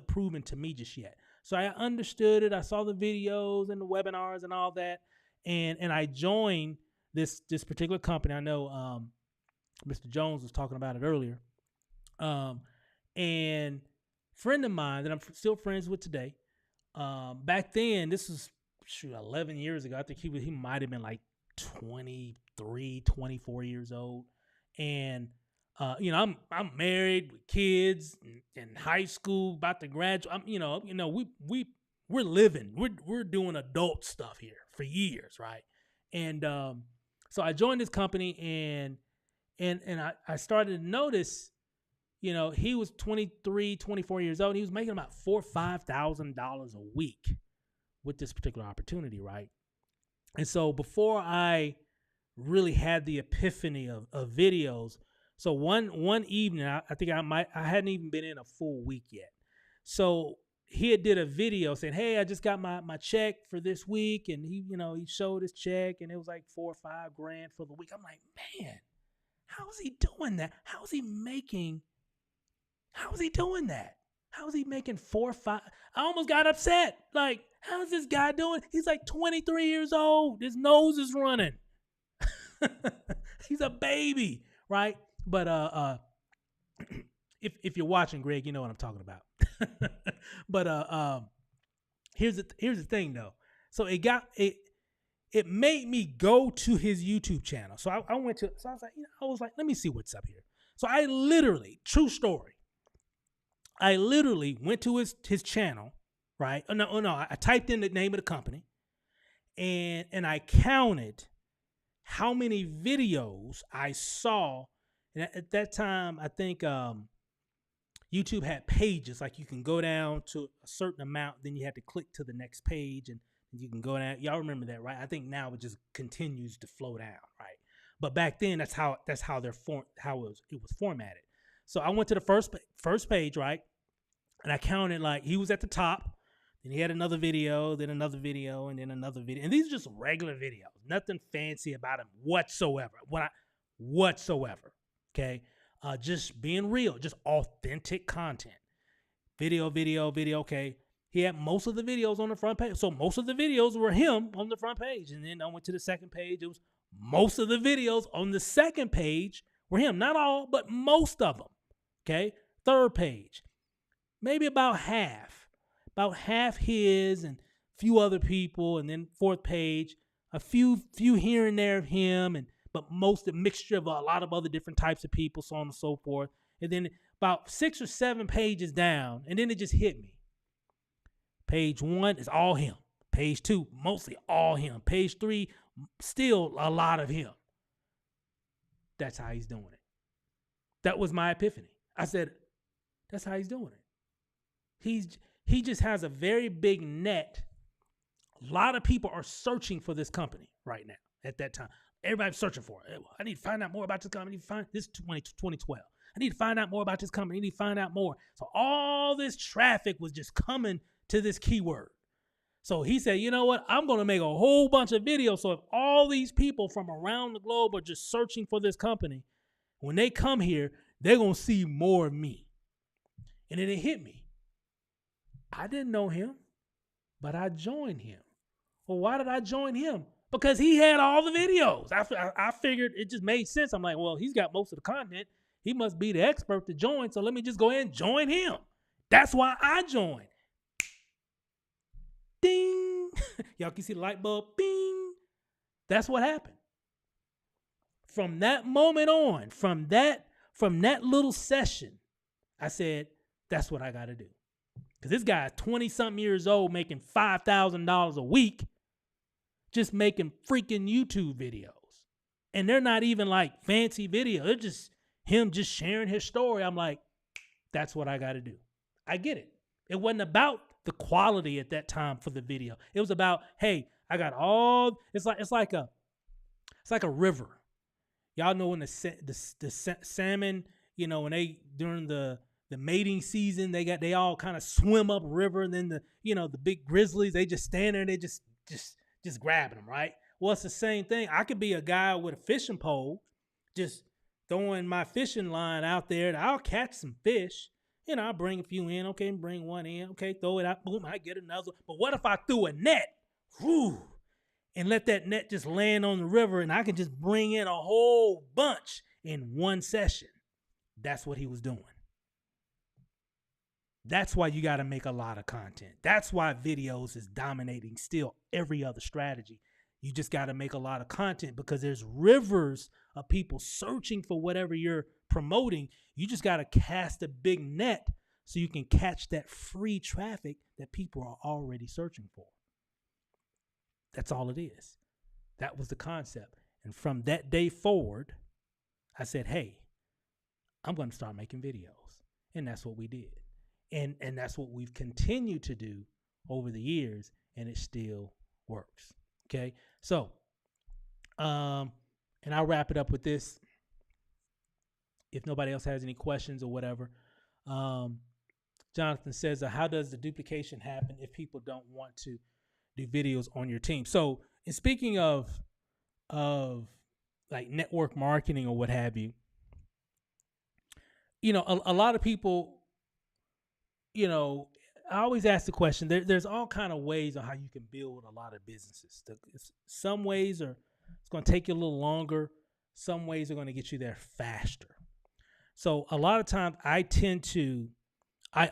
proven to me just yet. So I understood it. I saw the videos and the webinars and all that. And I joined this particular company. I know Mr. Jones was talking about it earlier. And friend of mine that I'm still friends with today. Back then, this was 11 years ago. I think he might have been like 23, 24 years old. And I'm married with kids in high school, about to graduate. We're living. We're doing adult stuff here for years, right? And so I joined this company, and I started to notice, he was 23, 24 years old. And he was making about $4,000 or $5,000 a week with this particular opportunity, right? And so before I really had the epiphany of videos, so one evening, I think I hadn't even been in a full week yet. So he had did a video saying, "Hey, I just got my check for this week," and he showed his check, and it was like $4 or $5 grand for the week. I'm like, man, how is he doing that? How is he making How is he doing that? How is he making 4 or 5? I almost got upset. Like, how is this guy doing? He's like 23 years old. His nose is running. He's a baby, right? But if you're watching, Greg, you know what I'm talking about. But here's the thing though. So it made me go to his YouTube channel. So I went to, so I was like, let me see what's up here. So I literally, true story, I literally went to his channel, right? Oh no, I typed in the name of the company, and I counted how many videos I saw. And at that time, I think YouTube had pages, like you can go down to a certain amount, then you had to click to the next page, and you can go down. Y'all remember that, right? I think now it just continues to flow down, right? But back then, that's how it was formatted. So I went to the first page, right? And I counted, like, he was at the top, then he had another video, then another video, and then another video. And these are just regular videos, nothing fancy about him whatsoever. Whatsoever, okay? Just being real, just authentic content. Video, okay. He had most of the videos on the front page. So most of the videos were him on the front page. And then I went to the second page. It was most of the videos on the second page were him. Not all, but most of them, okay? Third page, maybe about half his and a few other people. And then fourth page, a few here and there of him, but most a mixture of a lot of other different types of people, so on and so forth. And then about 6 or 7 pages down, and then it just hit me. Page 1 is all him. Page 2, mostly all him. Page 3, still a lot of him. That's how he's doing it. That was my epiphany. I said, that's how he's doing it. He just has a very big net. A lot of people are searching for this company right now at that time. Everybody's searching for it. I need to find out more about this company. This is 2012. I need to find out more about this company. I need to find out more. So all this traffic was just coming to this keyword. So he said, you know what? I'm going to make a whole bunch of videos. So if all these people from around the globe are just searching for this company, when they come here, they're going to see more of me. And then it hit me. I didn't know him, but I joined him. Well, why did I join him? Because he had all the videos. I figured it just made sense. I'm like, well, he's got most of the content. He must be the expert to join. So let me just go ahead and join him. That's why I joined. Ding. Y'all can see the light bulb. Bing. That's what happened. From that moment on, from that little session, I said, that's what I got to do. Because this guy is 20-something years old making $5,000 a week just making freaking YouTube videos. And they're not even like fancy videos. They're just him just sharing his story. I'm like, that's what I got to do. I get it. It wasn't about the quality at that time for the video. It was about, hey, I got all, it's like a river. Y'all know when the salmon, you know, when they, during the mating season, they all kind of swim up river, and then the big grizzlies, they just stand there and they just grabbing them, right? Well, it's the same thing. I could be a guy with a fishing pole, just throwing my fishing line out there, and I'll catch some fish. You know, I'll bring a few in, okay, bring one in, okay, throw it out, boom, I get another. But what if I threw a net, and let that net just land on the river, and I can just bring in a whole bunch in one session? That's what he was doing. That's why you got to make a lot of content. That's why videos is dominating still every other strategy. You just got to make a lot of content because there's rivers of people searching for whatever you're promoting. You just got to cast a big net so you can catch that free traffic that people are already searching for. That's all it is. That was the concept. And from that day forward, I said, hey, I'm going to start making videos. And that's what we did. And that's what we've continued to do over the years, and it still works. Okay. So, and I'll wrap it up with this. If nobody else has any questions or whatever, Jonathan says, how does the duplication happen if people don't want to do videos on your team? So, in speaking of like network marketing or what have you, you know, a lot of people you know, I always ask the question. There's all kind of ways on how you can build a lot of businesses. Some ways are it's going to take you a little longer. Some ways are going to get you there faster. So a lot of times I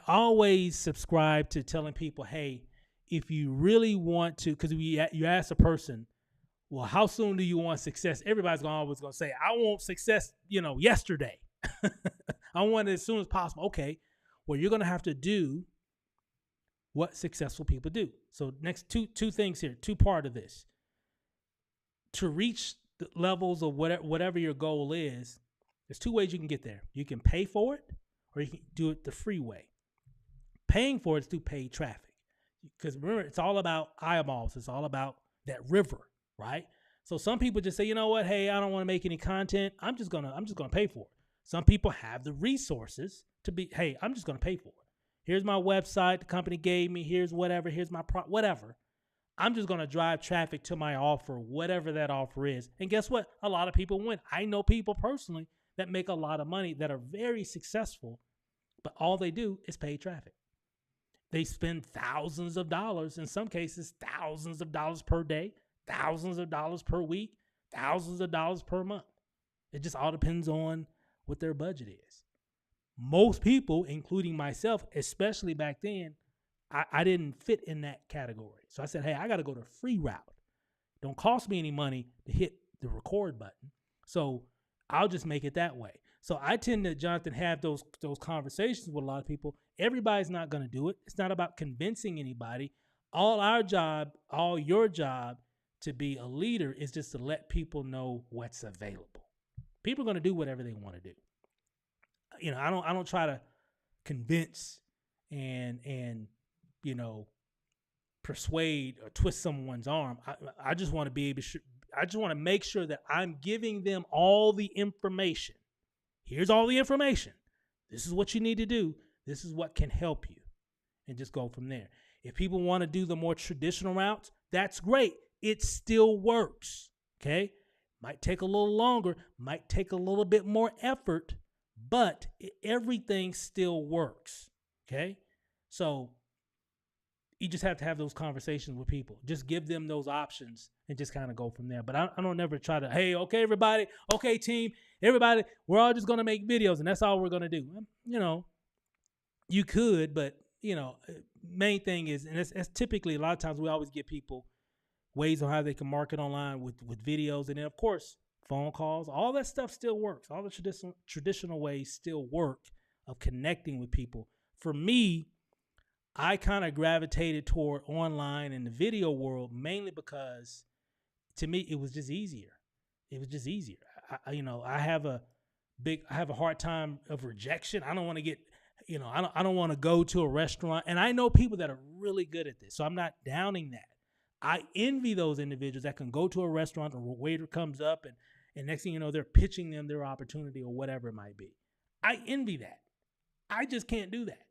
always subscribe to telling people, hey, if you really want to, because you ask a person, well, how soon do you want success? Everybody's always going to say, I want success, yesterday. I want it as soon as possible. Okay, well, you're going to have to do what successful people do. So next two things here, two part of this. To reach the levels of whatever your goal is, there's two ways you can get there. You can pay for it, or you can do it the free way. Paying for it is through paid traffic. Because remember, it's all about eyeballs. It's all about that river, right? So some people just say, you know what, hey, I don't want to make any content. I'm just gonna pay for it. Some people have the resources to be, hey, I'm just gonna pay for it. Here's my website the company gave me. Here's whatever. Here's my whatever. I'm just gonna drive traffic to my offer, whatever that offer is. And guess what? A lot of people win. I know people personally that make a lot of money that are very successful, but all they do is pay traffic. They spend thousands of dollars, in some cases, thousands of dollars per day, thousands of dollars per week, thousands of dollars per month. It just all depends on what their budget is. Most people, including myself, especially back then, I didn't fit in that category. So I said, hey, I got to go the free route. Don't cost me any money to hit the record button. So I'll just make it that way. So I tend to, Jonathan, have those conversations with a lot of people. Everybody's not going to do it. It's not about convincing anybody. All your job to be a leader is just to let people know what's available. People are going to do whatever they want to do. I don't try to convince and persuade or twist someone's arm. I just want to be able to. I just want to make sure that I'm giving them all the information. Here's all the information. This is what you need to do. This is what can help you. And just go from there. If people want to do the more traditional routes, that's great. It still works. Okay? Might take a little longer, might take a little bit more effort, but everything still works. Okay? So you just have to have those conversations with people. Just give them those options and just kind of go from there. But I don't ever try to, hey, okay, everybody, okay, team, everybody, we're all just going to make videos and that's all we're going to do. You could, but, main thing is, and it's typically a lot of times we always give people ways on how they can market online with videos. And then, of course, phone calls, all that stuff still works. All the traditional ways still work of connecting with people. For me, I kind of gravitated toward online and the video world mainly because to me, it was just easier. It was just easier. I have a hard time of rejection. I don't want to get, I don't want to go to a restaurant, and I know people that are really good at this. So I'm not downing that. I envy those individuals that can go to a restaurant, or a waiter comes up and next thing you know, they're pitching them their opportunity or whatever it might be. I envy that. I just can't do that.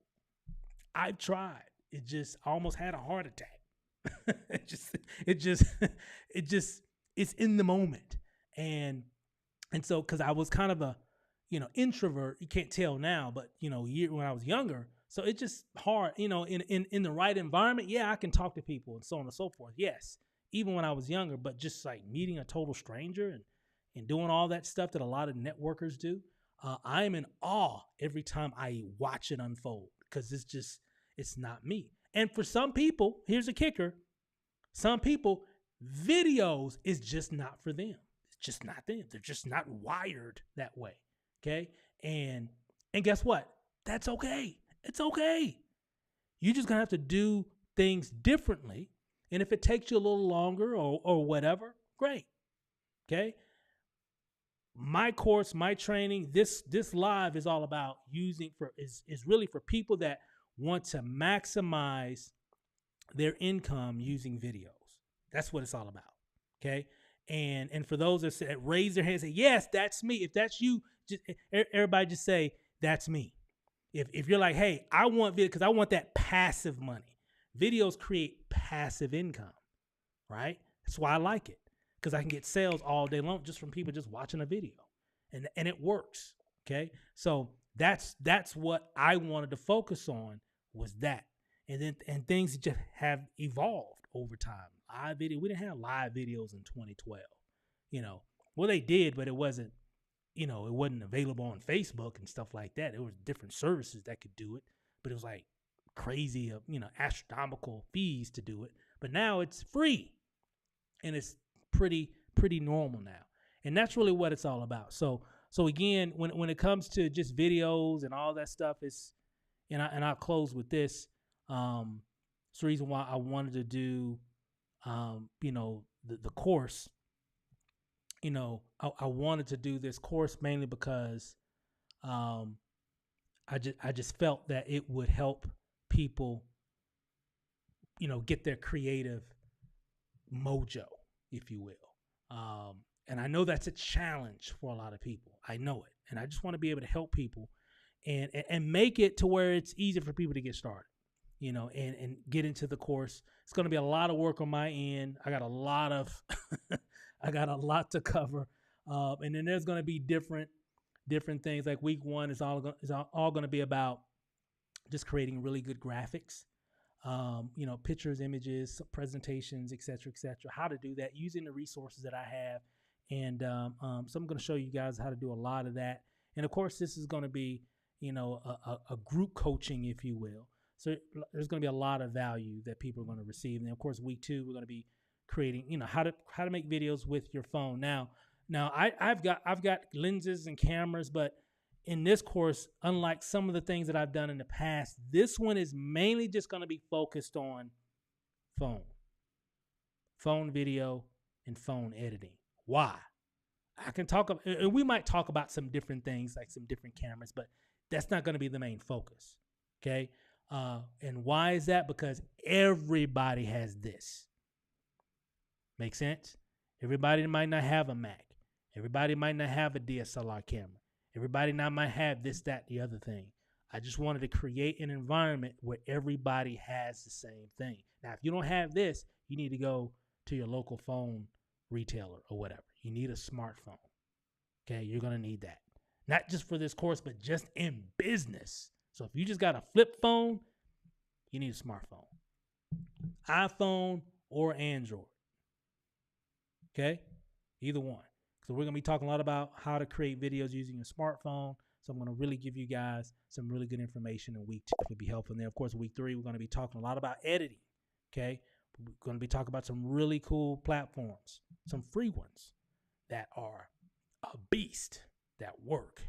I've tried. I almost had a heart attack. It's in the moment. And so, cause I was kind of a, introvert, you can't tell now, but when I was younger, so it's just hard, in the right environment. Yeah, I can talk to people and so on and so forth. Yes. Even when I was younger, but just like meeting a total stranger and doing all that stuff that a lot of networkers do. I am in awe every time I watch it unfold because it's not me. And for some people, here's a kicker. Some people, videos is just not for them. It's just not them. They're just not wired that way. Okay. And guess what? That's okay. It's okay. You're just going to have to do things differently. And if it takes you a little longer or whatever, great. Okay. My course, my training, this live is all about is really for people that want to maximize their income using videos. That's what it's all about. Okay. And for those that raise their hands and say, yes, that's me. If that's you, everybody just say, that's me. If you're like, hey, I want video because I want that passive money. Videos create passive income, right? That's why I like it, because I can get sales all day long just from people just watching a video, and it works. Okay, so that's what I wanted to focus on was that. And things just have evolved over time. Live video, we didn't have live videos in 2012. Well, they did, but it wasn't, it wasn't available on Facebook and stuff like that. There was different services that could do it, but it was like crazy, astronomical fees to do it. But now it's free, and it's pretty normal now. And that's really what it's all about. So again, when it comes to just videos and all that stuff, I'll close with this. It's the reason why I wanted to do, the course. I wanted to do this course mainly because, I just felt that it would help people, get their creative mojo, if you will. And I know that's a challenge for a lot of people. I know it. And I just want to be able to help people and make it to where it's easy for people to get started, and get into the course. It's going to be a lot of work on my end. I got a lot of, I got a lot to cover. And then there's going to be different things. Like week 1 is all going to be about just creating really good graphics, pictures, images, presentations, et cetera, how to do that using the resources that I have. And so I'm going to show you guys how to do a lot of that. And of course, this is going to be, a group coaching, if you will. So there's going to be a lot of value that people are going to receive. And then of course, week 2, we're going to be creating, how to make videos with your phone. Now I've got lenses and cameras, but in this course, unlike some of the things that I've done in the past, this one is mainly just going to be focused on phone video and phone editing. Why? I can talk about, and we might talk about some different things, like some different cameras, but that's not going to be the main focus. Okay. And why is that? Because everybody has this. Make sense? Everybody might not have a Mac. Everybody might not have a DSLR camera. Everybody not might have this, that, the other thing. I just wanted to create an environment where everybody has the same thing. Now, if you don't have this, you need to go to your local phone retailer or whatever. You need a smartphone. Okay, you're going to need that. Not just for this course, but just in business. So if you just got a flip phone, you need a smartphone. iPhone or Android. Okay, either one. So we're going to be talking a lot about how to create videos using a smartphone. So I'm going to really give you guys some really good information in week 2. It would be helpful. And then, of course, week 3, we're going to be talking a lot about editing. Okay, we're going to be talking about some really cool platforms, some free ones that are a beast that work.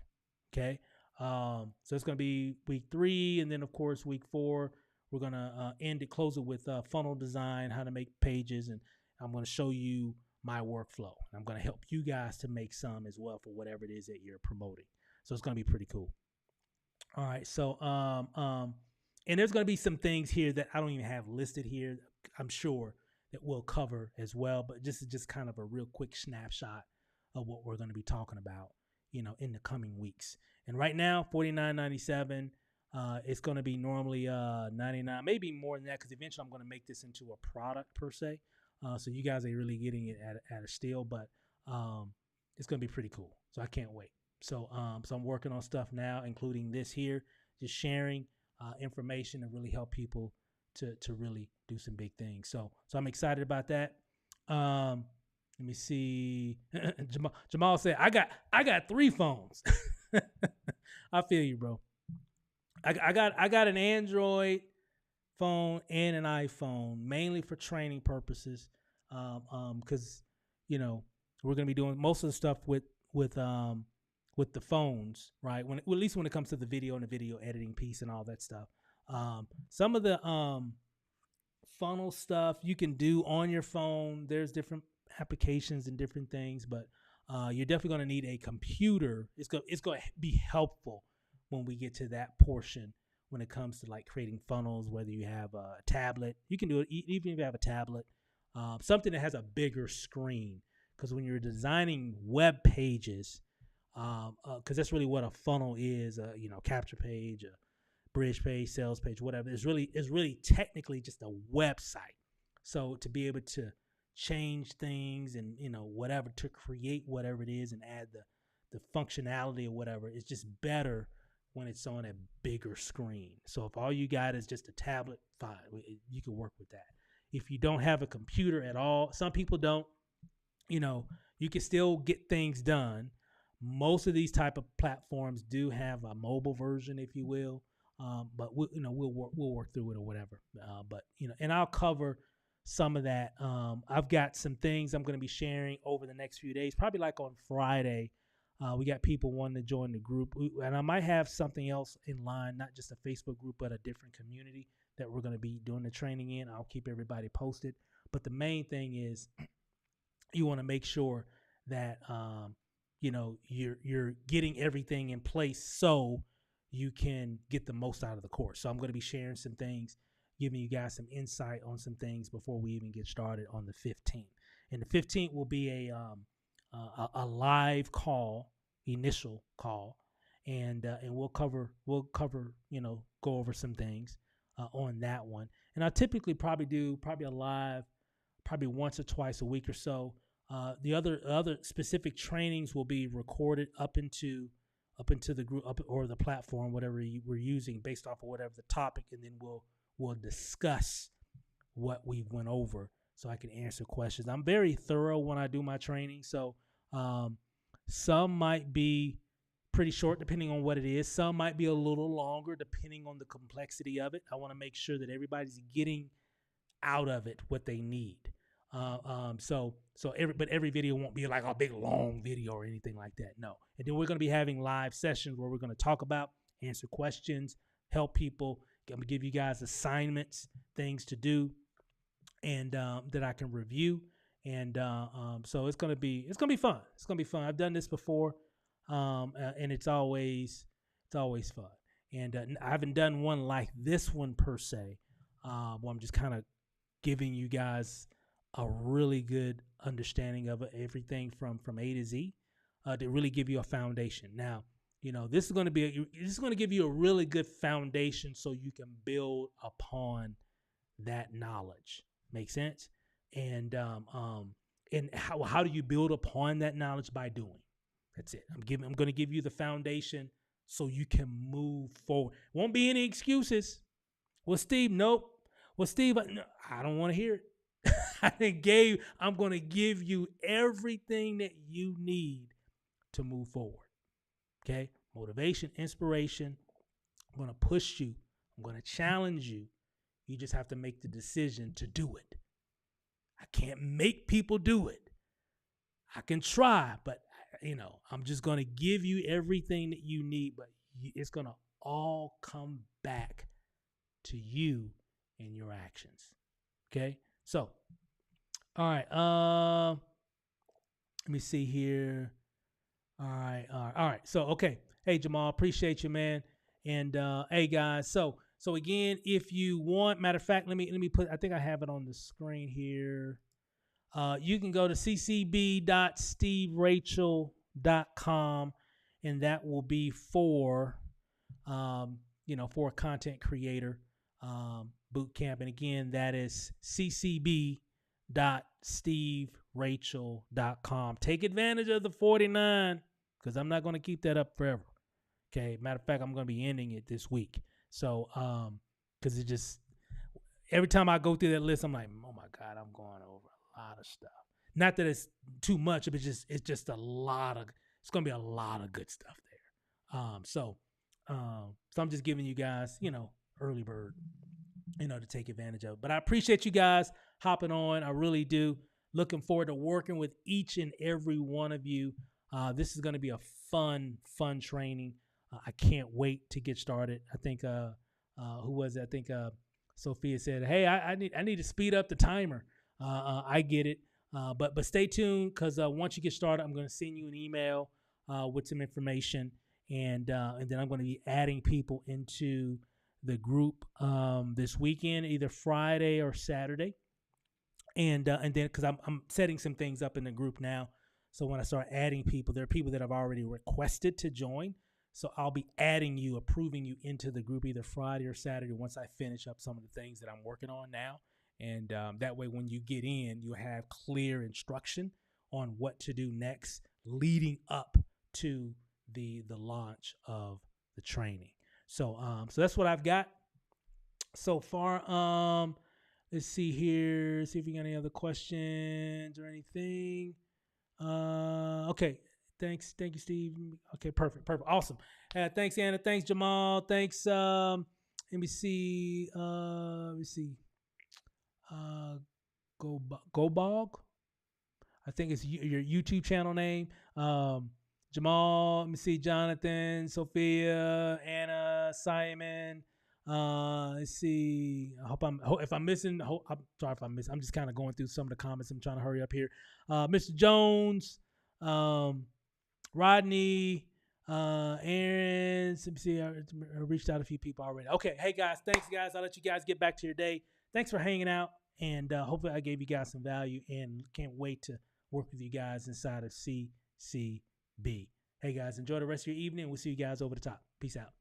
Okay, so it's going to be week 3, and then of course week 4 we're going to close it with funnel design, how to make pages, and I'm going to show you my workflow. I'm going to help you guys to make some as well for whatever it is that you're promoting. So it's going to be pretty cool. All right, so and there's going to be some things here that I don't even have listed here. I'm sure that we'll cover as well, but this is just kind of a real quick snapshot of what we're going to be talking about, in the coming weeks. And right now, $49.97. It's going to be normally $99, maybe more than that, because eventually I'm going to make this into a product per se. So you guys are really getting it at a steal, but it's going to be pretty cool. So I can't wait. So I'm working on stuff now, including this here, just sharing information to really help people to really do some big things. So I'm excited about that. Let me see. Jamal said, I got 3 phones. I feel you, bro. I got an Android phone and an iPhone, mainly for training purposes. Because we're gonna be doing most of the stuff with the phones, right? At least when it comes to the video and the video editing piece and all that stuff. Some of the funnel stuff you can do on your phone. There's different applications and different things, but you're definitely going to need a computer. It's going to be helpful when we get to that portion when it comes to like creating funnels, whether you have a tablet. You can do it even if you have a tablet, something that has a bigger screen, because when you're designing web pages, because that's really what a funnel is, capture page, a bridge page, sales page, whatever. It's really technically just a website. So to be able to change things and whatever, to create whatever it is and add the functionality or whatever, it's just better when it's on a bigger screen. So if all you got is just a tablet, fine, you can work with that. If you don't have a computer at all, some people don't, you can still get things done. Most of these type of platforms do have a mobile version, if you will, but we'll work through it or whatever. But and I'll cover some of that. I've got some things I'm going to be sharing over the next few days, probably like on Friday. We got people wanting to join the group, and I might have something else in line, not just a Facebook group, but a different community that we're going to be doing the training in. I'll keep everybody posted. But the main thing is you want to make sure that you're getting everything in place so you can get the most out of the course. So I'm going to be sharing some things, giving you guys some insight on some things before we even get started on the 15th. And the 15th will be a live call, initial call, and we'll cover go over some things on that one. And I typically do a live once or twice a week or so. The other specific trainings will be recorded up into the group or the platform, whatever we're using, based off of whatever the topic, and then we'll discuss what we went over, so I can answer questions. I'm very thorough when I do my training, so some might be pretty short depending on what it is. Some might be a little longer depending on the complexity of it. I want to make sure that everybody's getting out of it what they need. But every video won't be like a big long video or anything like that. No. And then we're going to be having live sessions where we're going to talk about, answer questions, help people. I'm going to give you guys assignments, things to do, and that I can review. And so it's going to be fun. It's going to be fun. I've done this before, and it's always fun. And I haven't done one like this one per se. Where I'm just kind of giving you guys a really good understanding of everything from A to Z, to really give you a foundation. Now, this is going to give you a really good foundation so you can build upon that knowledge. Make sense? And how do you build upon that knowledge? By doing. That's it. I'm going to give you the foundation so you can move forward. Won't be any excuses. Well, Steve, nope. Well, Steve, no, I don't want to hear it. I'm going to give you everything that you need to move forward. Okay? Motivation, inspiration. I'm going to push you. I'm going to challenge you. You just have to make the decision to do it. I can't make people do it. I can try, but I'm just going to give you everything that you need, but it's going to all come back to you and your actions. Okay? So, all right. Let me see here. All right. So, okay. Hey, Jamal, appreciate you, man. And hey, guys. So again, if you want, matter of fact, let me put. I think I have it on the screen here. You can go to ccb.steverachel.com, and that will be for a content creator boot camp. And again, that is ccb.steverachel.com. Take advantage of the 49, because I'm not going to keep that up forever. Okay. Matter of fact, I'm going to be ending it this week. So, because it just, every time I go through that list, I'm like, oh my God, I'm going over a lot of stuff. Not that it's too much, but it's just a lot of, it's going to be a lot of good stuff there. So I'm just giving you guys, early bird, to take advantage of. But I appreciate you guys hopping on. I really do. Looking forward to working with each and every one of you. This is going to be a fun training. I can't wait to get started. I think, who was it? I think Sophia said, hey, I need to speed up the timer. I get it. But stay tuned, because once you get started, I'm going to send you an email with some information. And then I'm going to be adding people into the group this weekend, either Friday or Saturday. And then because I'm setting some things up in the group now. So when I start adding people, there are people that have already requested to join. So I'll be adding you, approving you into the group either Friday or Saturday once I finish up some of the things that I'm working on now. And that way, when you get in, you have clear instruction on what to do next leading up to the launch of the training. So so that's what I've got so far. Let's see here. See if we got any other questions or anything. Okay. Thank you, Steve. Okay, perfect, awesome. Thanks, Anna. Thanks, Jamal. Thanks. Let me see. Let me see. Go Bog. I think it's your YouTube channel name. Jamal. Let me see. Jonathan, Sophia, Anna, Simon. Let's see. If I'm missing. I'm sorry if I miss. I'm just kind of going through some of the comments. I'm trying to hurry up here. Mr. Jones. Rodney, Aaron. Let me see. I reached out a few people already. Okay. Hey guys. Thanks guys. I'll let you guys get back to your day. Thanks for hanging out, and hopefully I gave you guys some value, and can't wait to work with you guys inside of CCB. Hey guys, enjoy the rest of your evening. We'll see you guys over the top. Peace out.